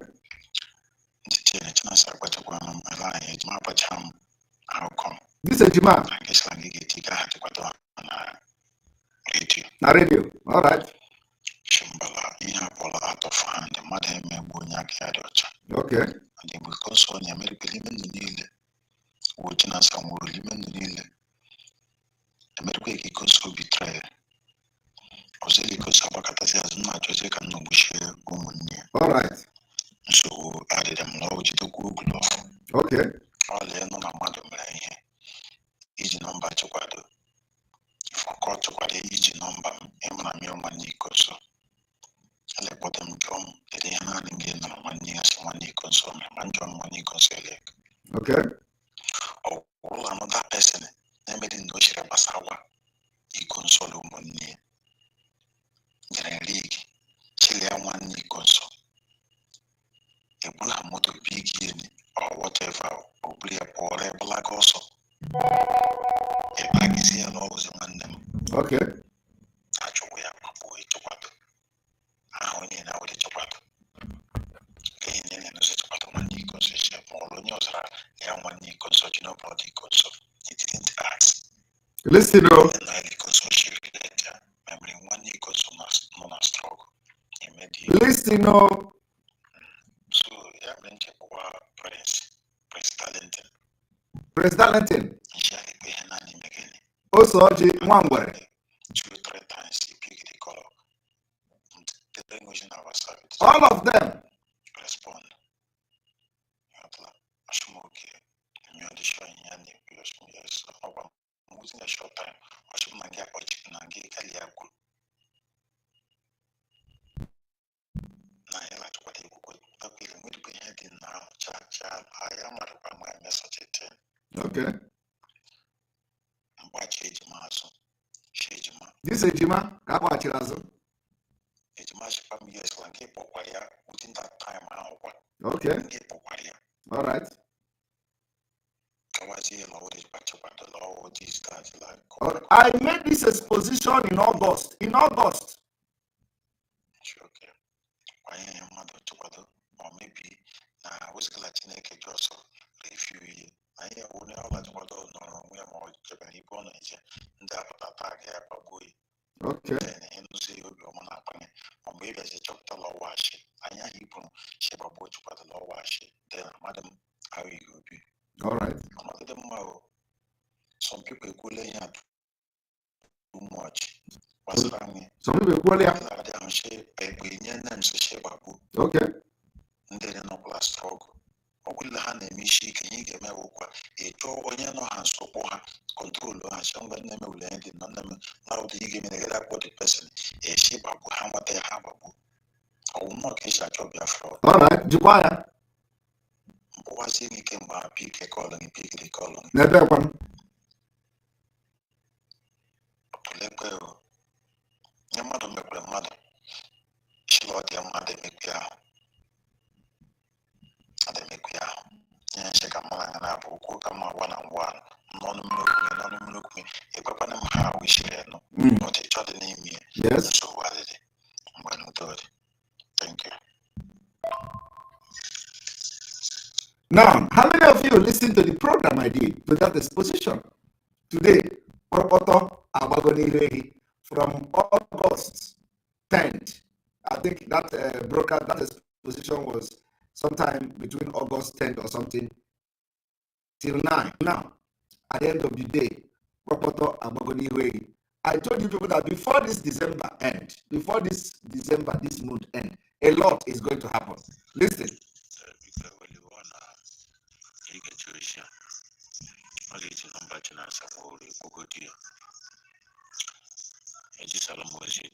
How come? This is Ejima. I guess I get CHUKWU on radio. Na radio. All right. Shimbala, Ihabola out of hand, the mother may bunya gadocha. Okay. And then because on the American limit the nile, watching us some more limit the nile. America because of betrayal. Ozeli because Abakatasi has not just a no bush woman. All right. So added them knowledge to Google. Okay. All the no madam each number CHUKWU. If I call CHUKWU each number, Emma Milman so. I let them come, they are not again on 1 year, so money consume, and money consume. Okay. Oh, all I'm another person na-emedi na o chere gbasawa iko nsọ na ụmụnne ya nyere league chilia nwanne iko nsọ ebula moto big yeni or whatever obuli ya pụọrọ ebulaga ọsọ ebagizi ya n'ọgụzi nwanne m okay achọgbu ya kpapụ echekwado aha onye na-awere echekwado enyi na-enye n'ụzọ echekwado nwanne iko nsọ eche maọbụ onye ọzara ya nwanne iko nsọ ji n'obodo iko nsọ he didn't ask. Listen up. Listen up. So yeah, I'm Prince Darlington. Prince Darlington. Also, Mwangware. 2-3 times he picked the color. The language in our service. All of them. Respond. Within a short time, I should not get what you can get Kaliaku. I like what you could be heading now, child. I am at my message. Okay. Watch Ejima. This is Ejima. I watch it as well. Ejima Shipam, yes, like a Poquaya within that time. Okay. All right. I made this exposition in August. In August. Okay. Or maybe I was glad to make a just review. I only all that what no, we are more Japanese born and that attack a boy. Okay. Then say you'll be on happening. Or maybe as a chapter law wash. I am you shape a boy to put the law wash. Then, madam, how you be? All right. Some people could lay out too much. Some people could lay out. Okay. And then no class struggle. Or will the hand and me she can you get me a draw on your hands so control and show that name will end in them. Now do you give me the body person a shape of how much they have a book. I will not catch a job your fraud. All right. Juquaya. Was he came by pick a colony, pick the colony. Never one. Your mother make your mother. She got your mother make ya. And they make ya. And she come on and apple, come on 1-on-1. None look me. A papa them how we share no. But each other name me. Yes. So what is it? I'm going to do it. Thank you. Now, how many of you listened to the program I did with that exposition? Today, Propoto Abagoni from August 10th. I think that broadcast, that exposition was sometime between August 10th or something till 9. Now, at the end of the day, Propoto Abagoni I told you people that before this December end, this month end, a lot is going to happen. Listen.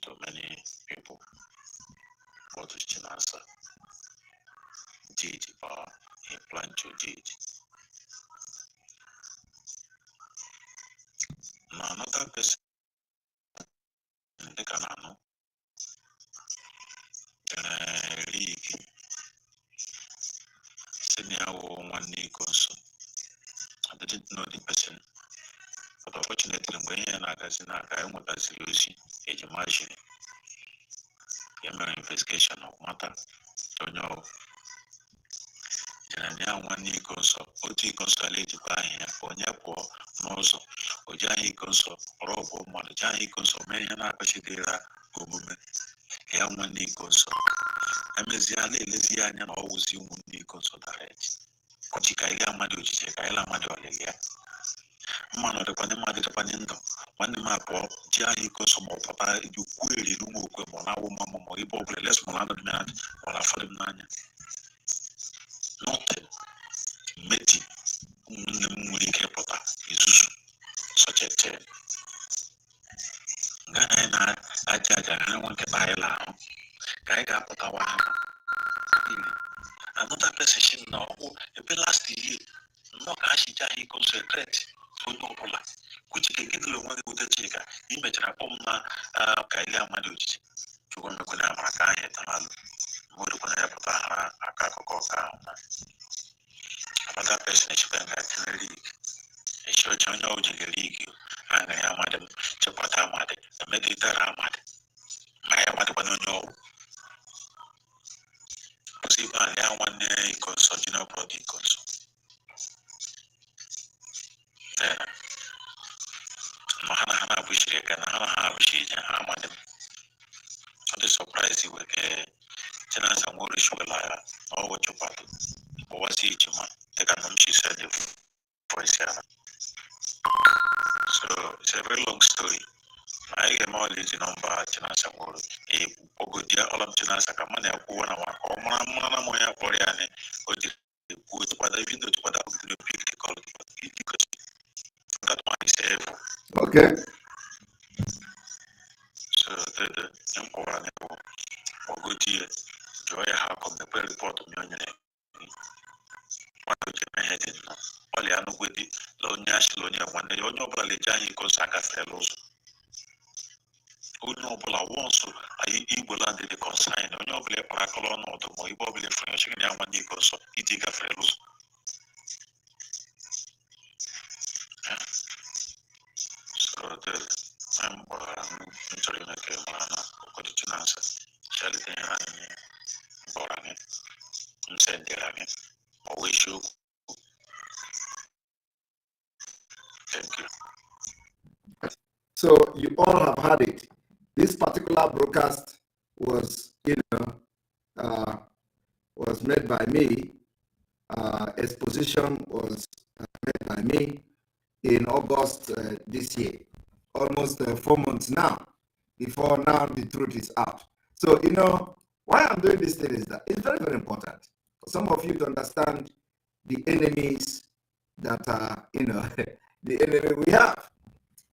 To many people. What is Chinasa? Did he plan to did? No, another person in the Canano. League. Senior one knee console. I didn't know the person. But unfortunately, when I got in a guy with a solution, a machine. Your investigation of matter. Don't know. And one knee console, OT consolate by him, or Yapo, Nozo, or Jai console, or Robo, Jai console, many an apashidera, woman. Young one knee console. Ameziale, Lesian, and always you would be console direct. Ochikaila Madu, Chikaila Madu, man of the Panama de Panendo, one map or Jai console, Papa, you query, Lumoko, Mona, Moibo, less Molana man, or a fallen man. Nothing. Meti, Munikepota, is such a tale. Gana, I judge I want to buy a lamb. Gaiga Potawa. Another position now, a last year, not Ashija he concentrate onye ọbụla kwuchike gịdịla onwe gị ụda chika imechara kpọm na ka ile amadị ojiji chukwu mekwana ya mara ka anyị etanalụ mgbe ya pụta ha aka akụkọ ọka ahụ na another person echekwa nga tinye lig echi oche onye ojige lig anga ya amadị m chekwata amadị emeditara amadị mara ya amadịkwana onye ọgwụ ozi ibe a ya nwanne iko nsọ junior brother iko nsọ ma ha na ha na-abụchiri aka na ha na ha abụchiri ije ha amadị m ọ dị surprise iwe ke tenants and more rich well or what you part was each man take an she said for so it's a very long story. I get more lazy number tenants and more a pogodia all of tenants a man a one or mana moya oriane or the good what I think to what I would pick the call because that one is able. Okay. So the important or good year. Joy have come the report of your name. What would you my head in? Only I know with the Lonia Shlonia one day on your brother Jani Kosaka fellows. Who know once I equal under the consign on your black paracolon or the Moibobly French and Yaman Itika fellows. So the I'm entering a camera, got to answer. Shall it Boran, Sendirani, or wish you. Thank you. So you all have had it. This particular broadcast was, was made by me. Exposition was made by me in August this year, almost 4 months now. Before now, the truth is out. So why I'm doing this thing is that it's very, very important for some of you to understand the enemies that are, the enemy we have.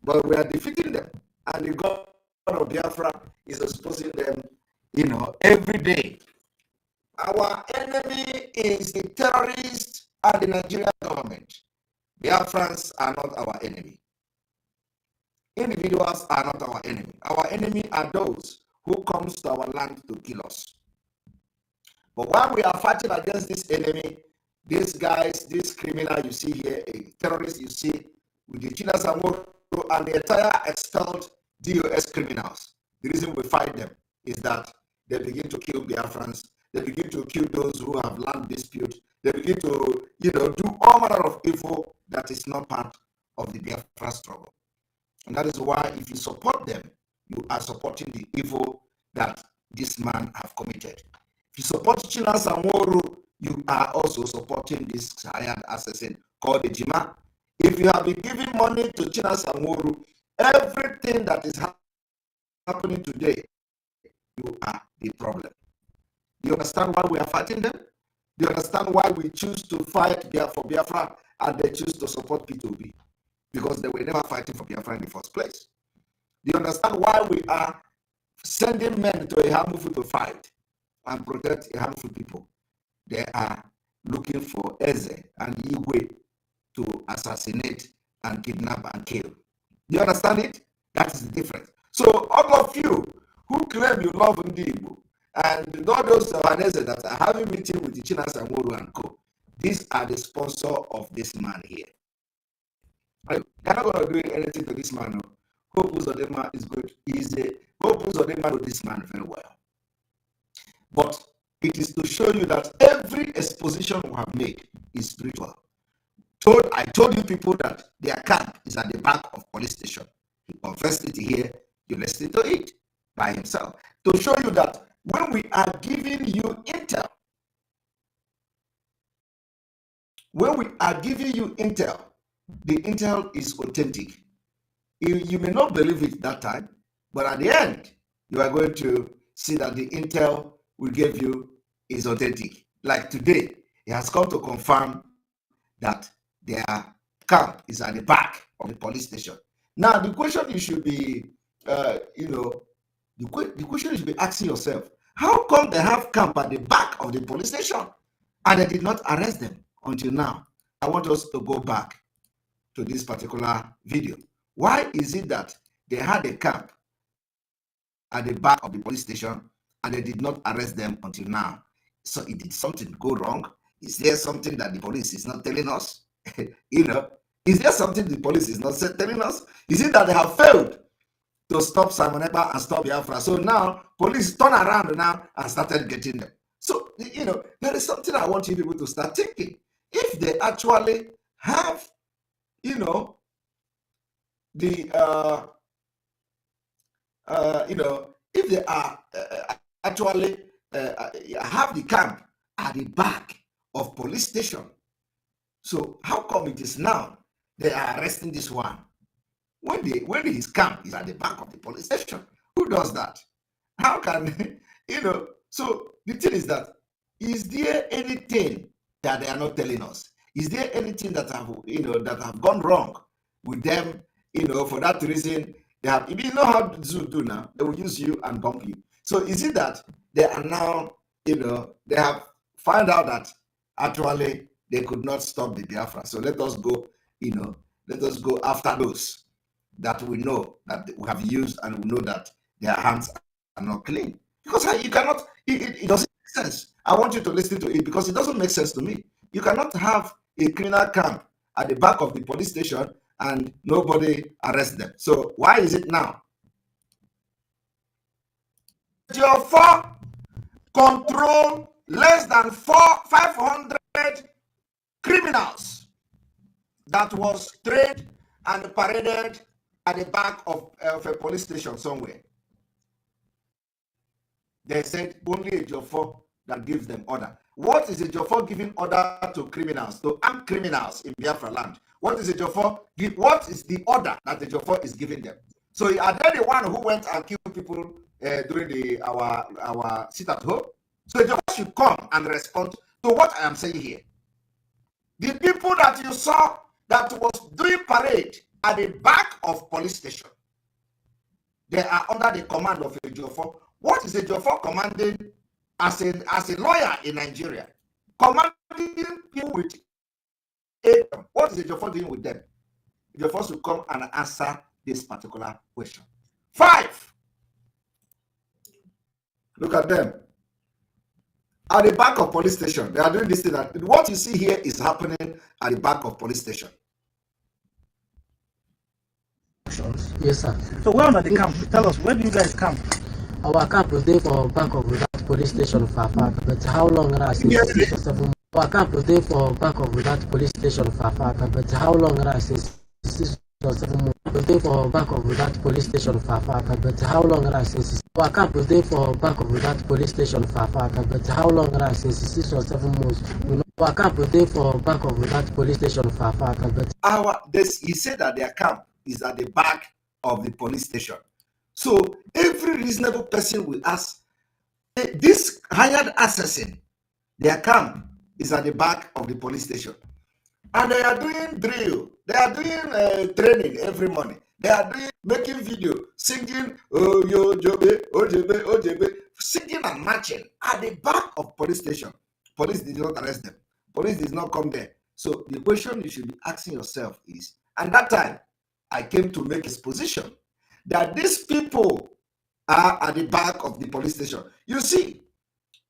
But we are defeating them. And the God of Biafra is exposing them, every day. Our enemy is the terrorists and the Nigerian government. Biafrans are not our enemy. Individuals are not our enemy. Our enemy are those who comes to our land to kill us. But while we are fighting against this enemy, these guys, this criminal you see here, a terrorist you see, with the China Samoro and the entire expelled DOS criminals, the reason we fight them is that they begin to kill Biafrans, they begin to kill those who have land dispute, they begin to, do all manner of evil that is not part of the Biafra struggle. And that is why if you support them, you are supporting the evil that this man have committed. If you support China Samoro, you are also supporting this giant assassin called the Jima. If you have been giving money to China Samoro, everything that is happening today, you are the problem. Do you understand why we are fighting them? Do you understand why we choose to fight for Biafra and they choose to support P2B? Because they were never fighting for Biafra in the first place. Do you understand why we are sending men to Ihamufu to fight and protect Ihamufu people? They are looking for Eze and Igwe to assassinate and kidnap and kill. Do you understand it? That is the difference. So all of you who claim you love Ndibu and all those that are having meeting with the Chinas and Woru and Co., these are the sponsor of this man here. They're not going to do anything to this man. Hope Uzodema is good. Hope Uzodema knows this man very well. But it is to show you that every exposition we have made is spiritual. I told you people that their camp is at the back of police station. He confessed it here. You listened to it by himself. To show you that when we are giving you intel, the intel is authentic. You may not believe it that time, but at the end, you are going to see that the intel we gave you is authentic. Like today, he has come to confirm that their camp is at the back of the police station. Now, the question you should be, the question you should be asking yourself, how come they have camp at the back of the police station and they did not arrest them until now? I want us to go back to this particular video. Why is it that they had a camp at the back of the police station and they did not arrest them until now? So did something go wrong? Is there something that the police is not telling us? You know, is there something the police is not telling us? Is it that they have failed to stop Simon Ekpa and stop Biafra? So now police turn around now and started getting them. So, you know, there is something I want you people to start thinking. If they actually have, you know, the, you know, if they are actually have the camp at the back of police station, so how come it is now they are arresting this one when his camp is at the back of the police station? Who does that? How can you know? So the thing is that, is there anything that they are not telling us? Is there anything that have gone wrong with them? You know, for that reason they have. If you know how to do now, they will use you and bump you. So is it that they are now, you know, they have found out that actually they could not stop the Biafra? So let us go, you know, let us go after those that we know that we have used and we know that their hands are not clean. Because you cannot, it doesn't make sense. I want you to listen to it because it doesn't make sense to me. You cannot have a criminal camp at the back of the police station and nobody arrests them. So why is it now? Your 4 control less than 500 criminals that was trained and paraded at the back of a police station somewhere. They said only a Jofo that gives them order. What is a Jofo giving order to criminals, to armed criminals in Biafra land? What is a Jofo? What is the order that the Jofo is giving them? So are they the one who went and killed people during our sit at home? So the Jofo should come and respond to what I am saying here. The people that you saw that was doing parade at the back of police station, they are under the command of a Jofo. What is a Jofo commanding as a lawyer in Nigeria? Commanding people with aid. What is a Jofo doing with them? The Jofo should come and answer this particular question. 5. Look at them. At the back of police station, they are doing this thing. What you see here is happening at the back of police station. Yes, sir. So where under the camp? Tell us, where do you guys camp? Our camp is there for back of that police station far. But how long has it? 6 or 7 months. Our camp is there for back of that police station far. But how long has it? 6 or 7 months. Is there for back of that police station far. But how long has it? Our camp is there for back of that police station far. But how long has it? 6 or 7 months. Our camp is there for back of that police station far. But he said that their camp is at the back of the police station. So every reasonable person will ask, this hired assassin, their camp is at the back of the police station. And they are doing drill. They are doing training every morning. They are making video, singing, oh, yo, jobe, oh, jebe, oh, jebe, singing and marching at the back of police station. Police did not arrest them. Police did not come there. So the question you should be asking yourself is, and that time, I came to make his position that these people are at the back of the police station. You see,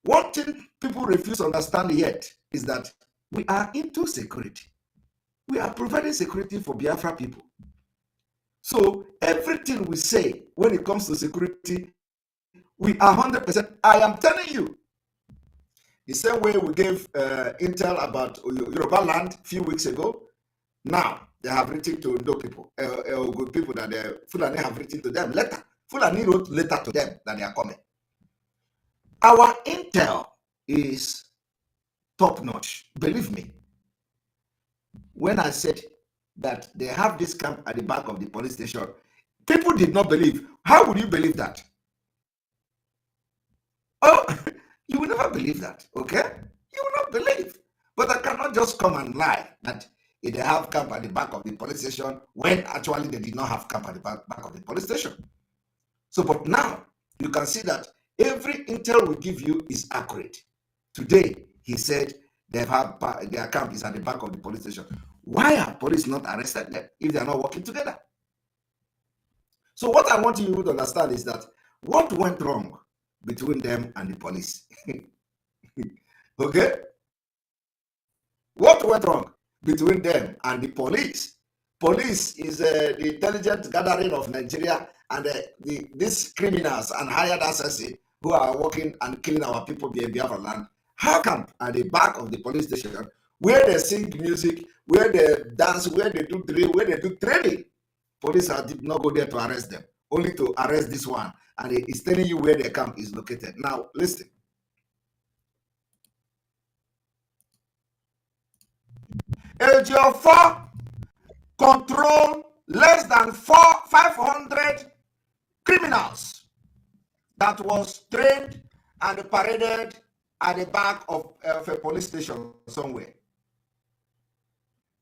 one thing people refuse to understand yet is that we are into security. We are providing security for Biafra people. So everything we say when it comes to security, we are 100%. I am telling you, the same way we gave intel about Yoruba land a few weeks ago, now they have written to no people, good people that Fulani have written to them letter. Fulani wrote letter to them that they are coming. Our intel is top notch. Believe me. When I said that they have this camp at the back of the police station, people did not believe. How would you believe that? Oh, you will never believe that, okay? You will not believe. But I cannot just come and lie that they have camp at the back of the police station when actually they did not have camp at the back of the police station. So, but now you can see that every intel we give you is accurate. Today, he said they have their camp is at the back of the police station. Why are police not arrested them if they are not working together? So what I want you to understand is that what went wrong between them and the police? Okay? What went wrong between them and the police? Police is the intelligent gathering of Nigeria and these criminals and hired assassins who are working and killing our people in Biafra land. How come at the back of the police station where they sing music, where they dance, where they do drill, where they do training, police did not go there to arrest them, only to arrest this one, and it's telling you where their camp is located. Now listen. ABIAMA control less than 500 criminals that was trained and paraded at the back of a police station somewhere.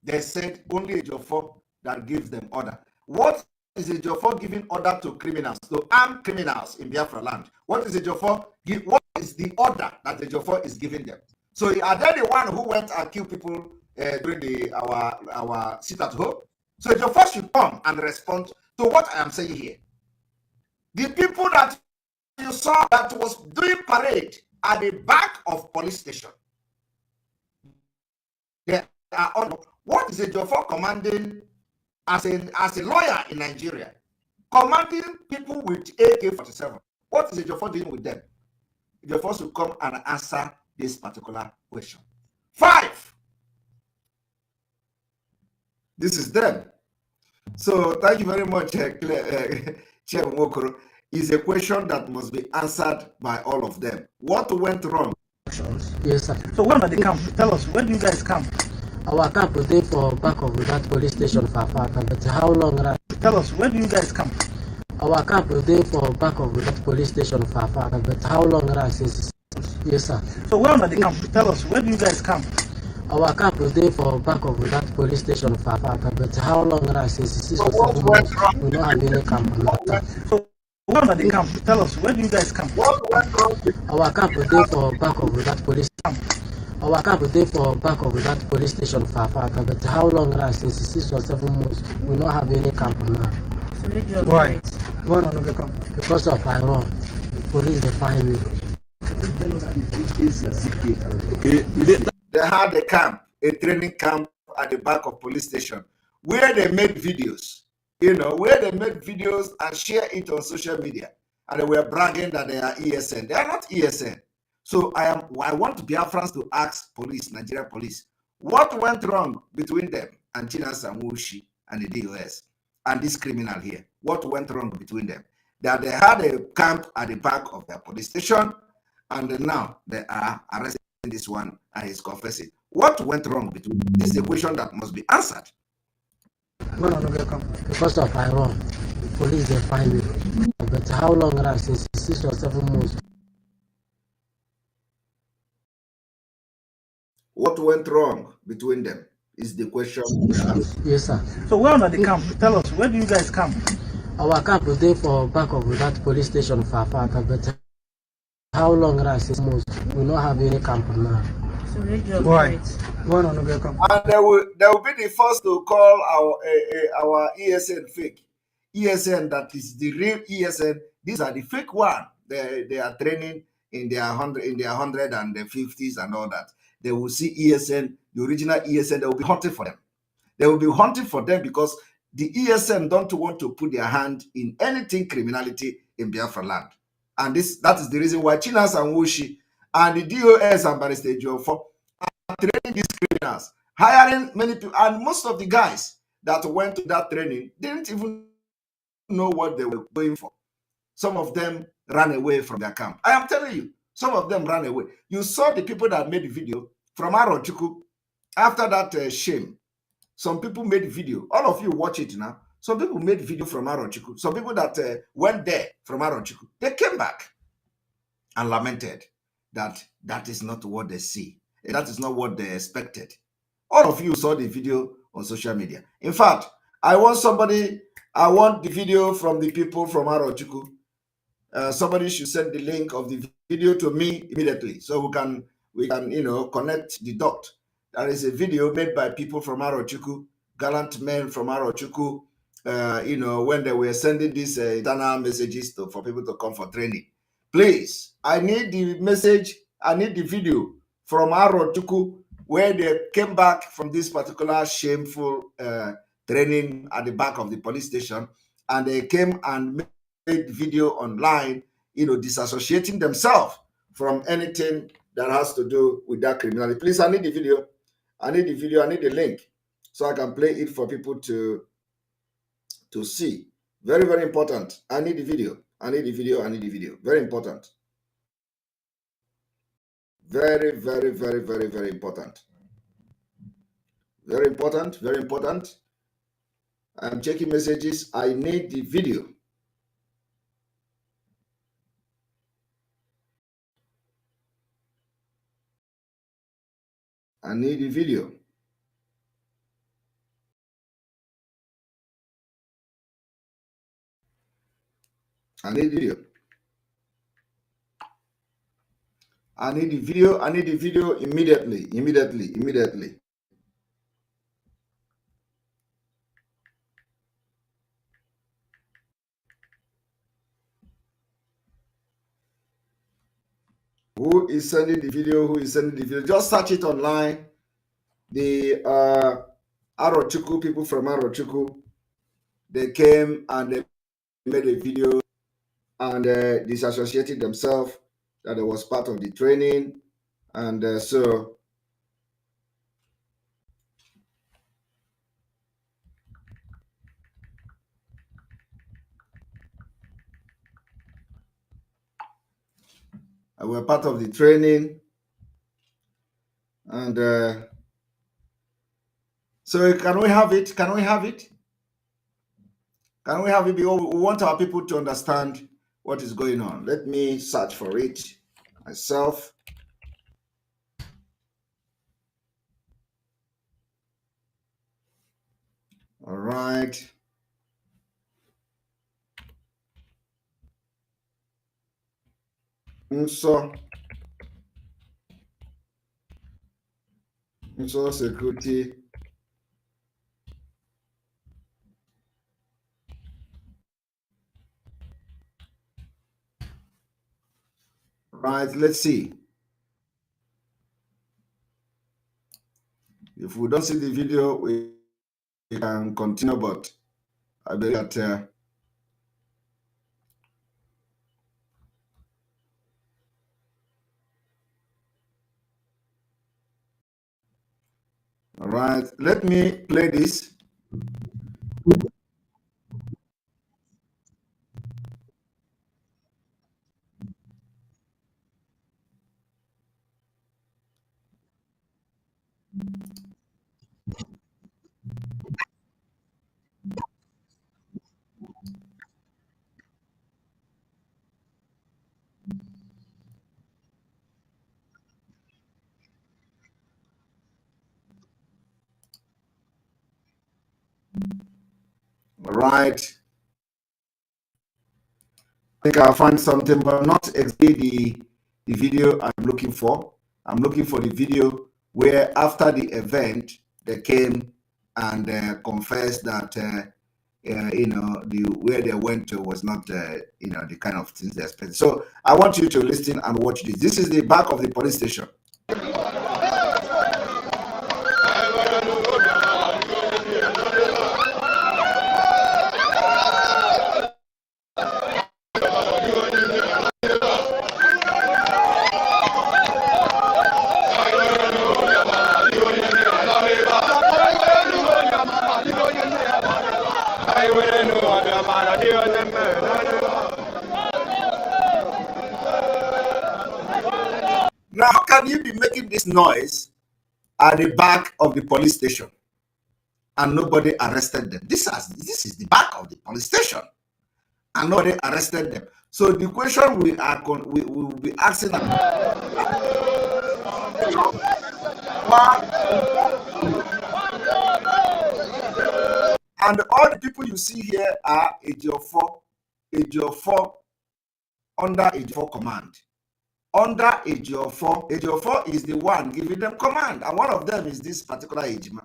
They said only ABIAMA that gives them order. What is ABIAMA giving order to criminals, to armed criminals in Biafra land? What is ABIAMA give? What is the order that ABIAMA is giving them? So are they the one who went and killed people during our sit at home? So ABIAMA should come and respond to what I am saying here. The people that you saw that was doing parade at the back of police station, they are on. What is ABIAMA commanding as a lawyer in Nigeria? Commanding people with AK-47. What is ABIAMA doing with them? ABIAMA should come and answer this particular question. 5. This is them. So thank you very much, Chair Mokoro. Is a question that must be answered by all of them. What went wrong? Yes, sir. So when are they camp? Tell us, where do you guys camp? Our camp is there for back of that police station for but how long? Tell us, where do you guys camp? Our camp is there for back of that police station for but how long? Yes, sir. So where are they camp? Tell us, where do you guys camp? Our camp is there for back of that police station for but how long? 6 or 7 months. We don't have any camp. So where are they camp? Tell us, where do you guys camp? Our camp is there for back of that police camp. Our camp is there for back of that police station for but how long? 6 or 7 months. We don't have any camp now. Why? Why not the camp? Because of Iran. Police they find me. They had a camp, a training camp at the back of police station where they made videos, where they made videos and share it on social media. And they were bragging that they are ESN. They are not ESN. So I want Biafrans to ask police, Nigerian police, what went wrong between them and Chinasa Mushi and the DOS and this criminal here? What went wrong between them? That they had a camp at the back of their police station, and now they are arresting this one and he's confessing. What went wrong between them? This is a question that must be answered. Because of Iran, police they find me. But how long? 6 or 7 months. What went wrong between them is the question. Yes, sir. So where are the camp? Tell us, where do you guys camp? Our camp is there for back of that police station for but how long? 6 months. We don't have any camp now. Why? Why not the camp? And they will be the first to call our ESN fake. ESN that is the real ESN. These are the fake one. They are training in their 100 and the 50s and all that. They will see ESN, the original ESN, they will be hunting for them. They will be hunting for them because the ESN don't want to put their hand in anything criminality in Biafra land. And that is the reason why Chinas and Wushi and the DOS and Barrister ABIAMA are training these criminals, hiring many people. And most of the guys that went to that training didn't even know what they were going for. Some of them ran away from their camp. I am telling you, some of them ran away. You saw the people that made the video from CHUKWU. After that shame, some people made video. All of you watch it now. Some people made video from CHUKWU. Some people that went there from CHUKWU, they came back and lamented that that is not what they see. That is not what they expected. All of you saw the video on social media. In fact, I want the video from the people from CHUKWU. Somebody should send the link of the video to me immediately so we can connect the dot. There is a video made by people from CHUKWU, gallant men from CHUKWU, when they were sending these internal messages for people to come for training. Please, I need the message, I need the video from CHUKWU where they came back from this particular shameful training at the back of the police station, and they came and made video online, disassociating themselves from anything that has to do with that criminality. Please, I need the video. I need the video. I need the link so I can play it for people to see. Very, very important. I need the video. I need the video. I need the video. Very important. Very, very, very, very, very important. Very important. Very important. I'm checking messages. I need the video. I need the video. I need the video. I need the video. I need the video immediately. Immediately. Immediately. Who is sending the video? Who is sending the video? Just search it online. The CHUKWU people from CHUKWU, they came and they made a video and disassociated themselves that it was part of the training, and so we're part of the training, and so can we have it? Can we have it? Can we have it? Because we want our people to understand what is going on. Let me search for it myself. All right. So security. Right, let's see. If we don't see the video, we can continue, but I believe that all right, let me play this. All right. I think I'll find something, but not exactly the video I'm looking for. I'm looking for the video where after the event, they came and confessed that, where they went to was not, the kind of things they expected. So I want you to listen and watch this. This is the back of the police station. Now, how can you be making this noise at the back of the police station and nobody arrested them? This is the back of the police station and nobody arrested them. So the question we will be asking and all the people you see here are age of 4 under age 4 command. under Ejiofor. Ejiofor is the one giving them command, and one of them is this particular Ejima.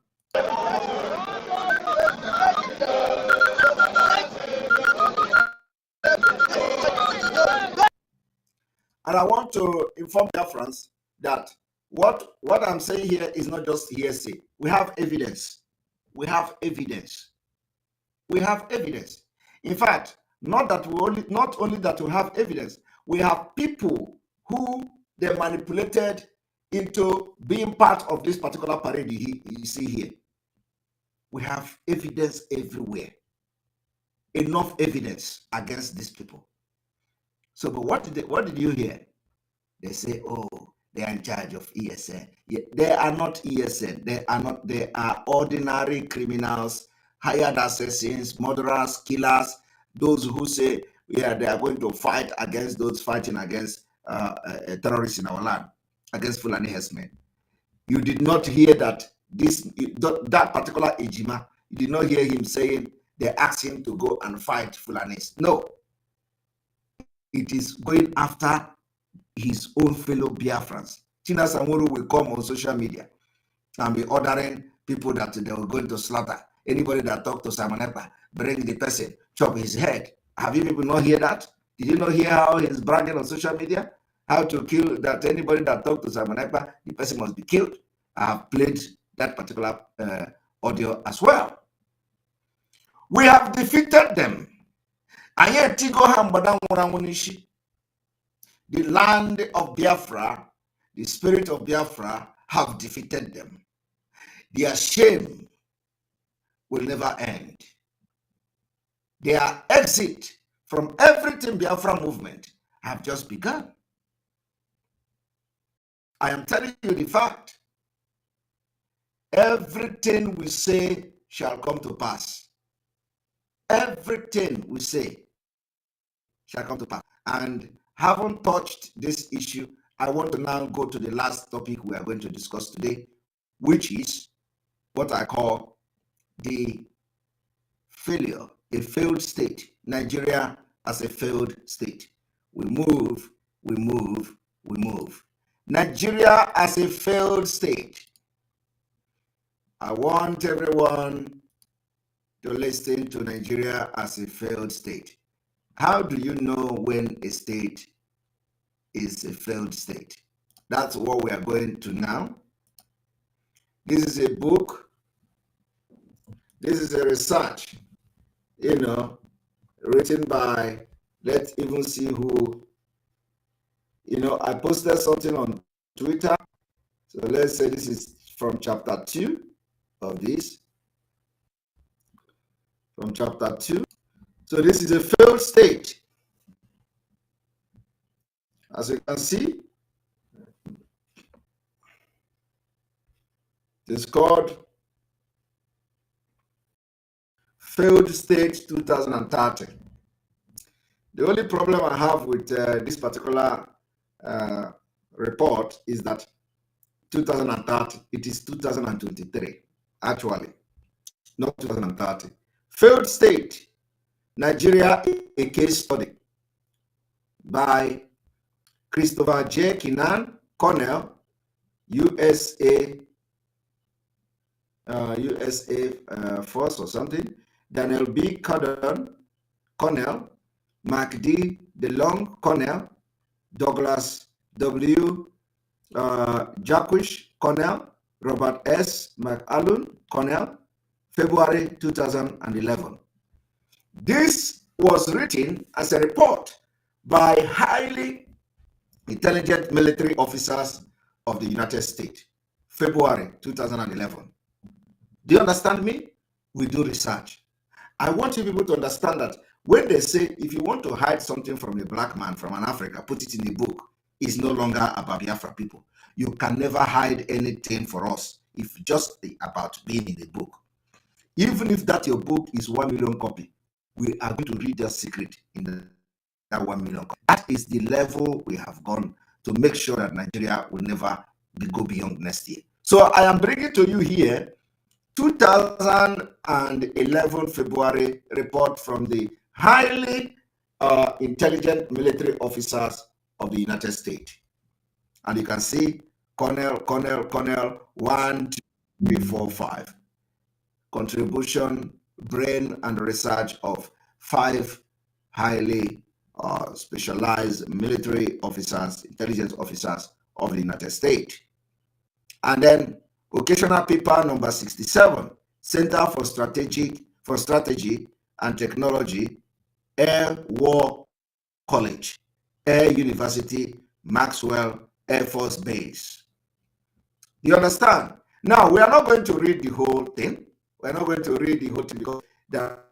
And I want to inform Biafrans that what I'm saying here is not just hearsay. We have evidence. We have evidence. We have evidence. In fact, not only that we have evidence, we have people who they manipulated into being part of this particular parade you see here. We have evidence everywhere. Enough evidence against these people. So, but what did you hear? They say, oh, they are in charge of ESN. Yeah, they are not ESN. They are not. They are ordinary criminals, hired assassins, murderers, killers. Those who say, yeah, they are going to fight against those fighting against terrorists in our land, against Fulani herdsmen. You did not hear that that particular Ejima. You did not hear him saying they asked him to go and fight Fulanis. No. It is going after his own fellow Biafrans. Tina Samuru will come on social media and be ordering people that they were going to slaughter. Anybody that talk to Simon Ekpa, bring the person, chop his head. Have you people not hear that? Did you not hear how he's bragging on social media? How to kill that anybody that talk to Simon Ekpa, the person must be killed. I have played that particular audio as well. We have defeated them. The land of Biafra, the spirit of Biafra have defeated them. Their shame will never end. Their exit from everything Biafra movement have just begun. I am telling you the fact. Everything we say shall come to pass. Everything we say shall come to pass. And having touched this issue, I want to now go to the last topic we are going to discuss today, which is what I call the failure, a failed state. Nigeria as a failed state. We move, we move, we move. Nigeria as a failed state. I want everyone to listen to Nigeria as a failed state. How do you know when a state is a failed state? That's what we are going to now. This is a book. This is a research, written by, let's even see who, I posted something on Twitter. So let's say this is from chapter 2 of this. From chapter 2. So this is a failed state. As you can see, it's called Failed State 2030. The only problem I have with this particular report is that 2030, it is 2023, actually, not 2030. Failed State, Nigeria, a case study by Christopher J. Kinan, Cornell, USA Force or something, Daniel B. Cordon, Cornell, Mark D. DeLong, Cornell, Douglas W. Jacquish, Cornell, Robert S. McAllen, Cornell, February 2011. This was written as a report by highly intelligent military officers of the United States, February 2011. Do you understand me? We do research. I want you people to understand that when they say, if you want to hide something from a black man, from an Africa, put it in a book, it's no longer about Biafra people. You can never hide anything for us if just about being in a book. Even if that your book is 1 million copy, we are going to read the secret in that 1 million copy. That is the level we have gone to make sure that Nigeria will never go beyond next year. So I am bringing to you here 2011 February report from the highly intelligent military officers of the United States. And you can see Cornell, 1, 2, 3, 4, 5. Contribution, brain, and research of 5 highly specialized military officers, intelligence officers of the United States. And then occasional paper number 67, Center for Strategy and Technology, Air War College, Air University, Maxwell Air Force Base. You understand? Now, we are not going to read the whole thing. We're not going to read the whole thing because there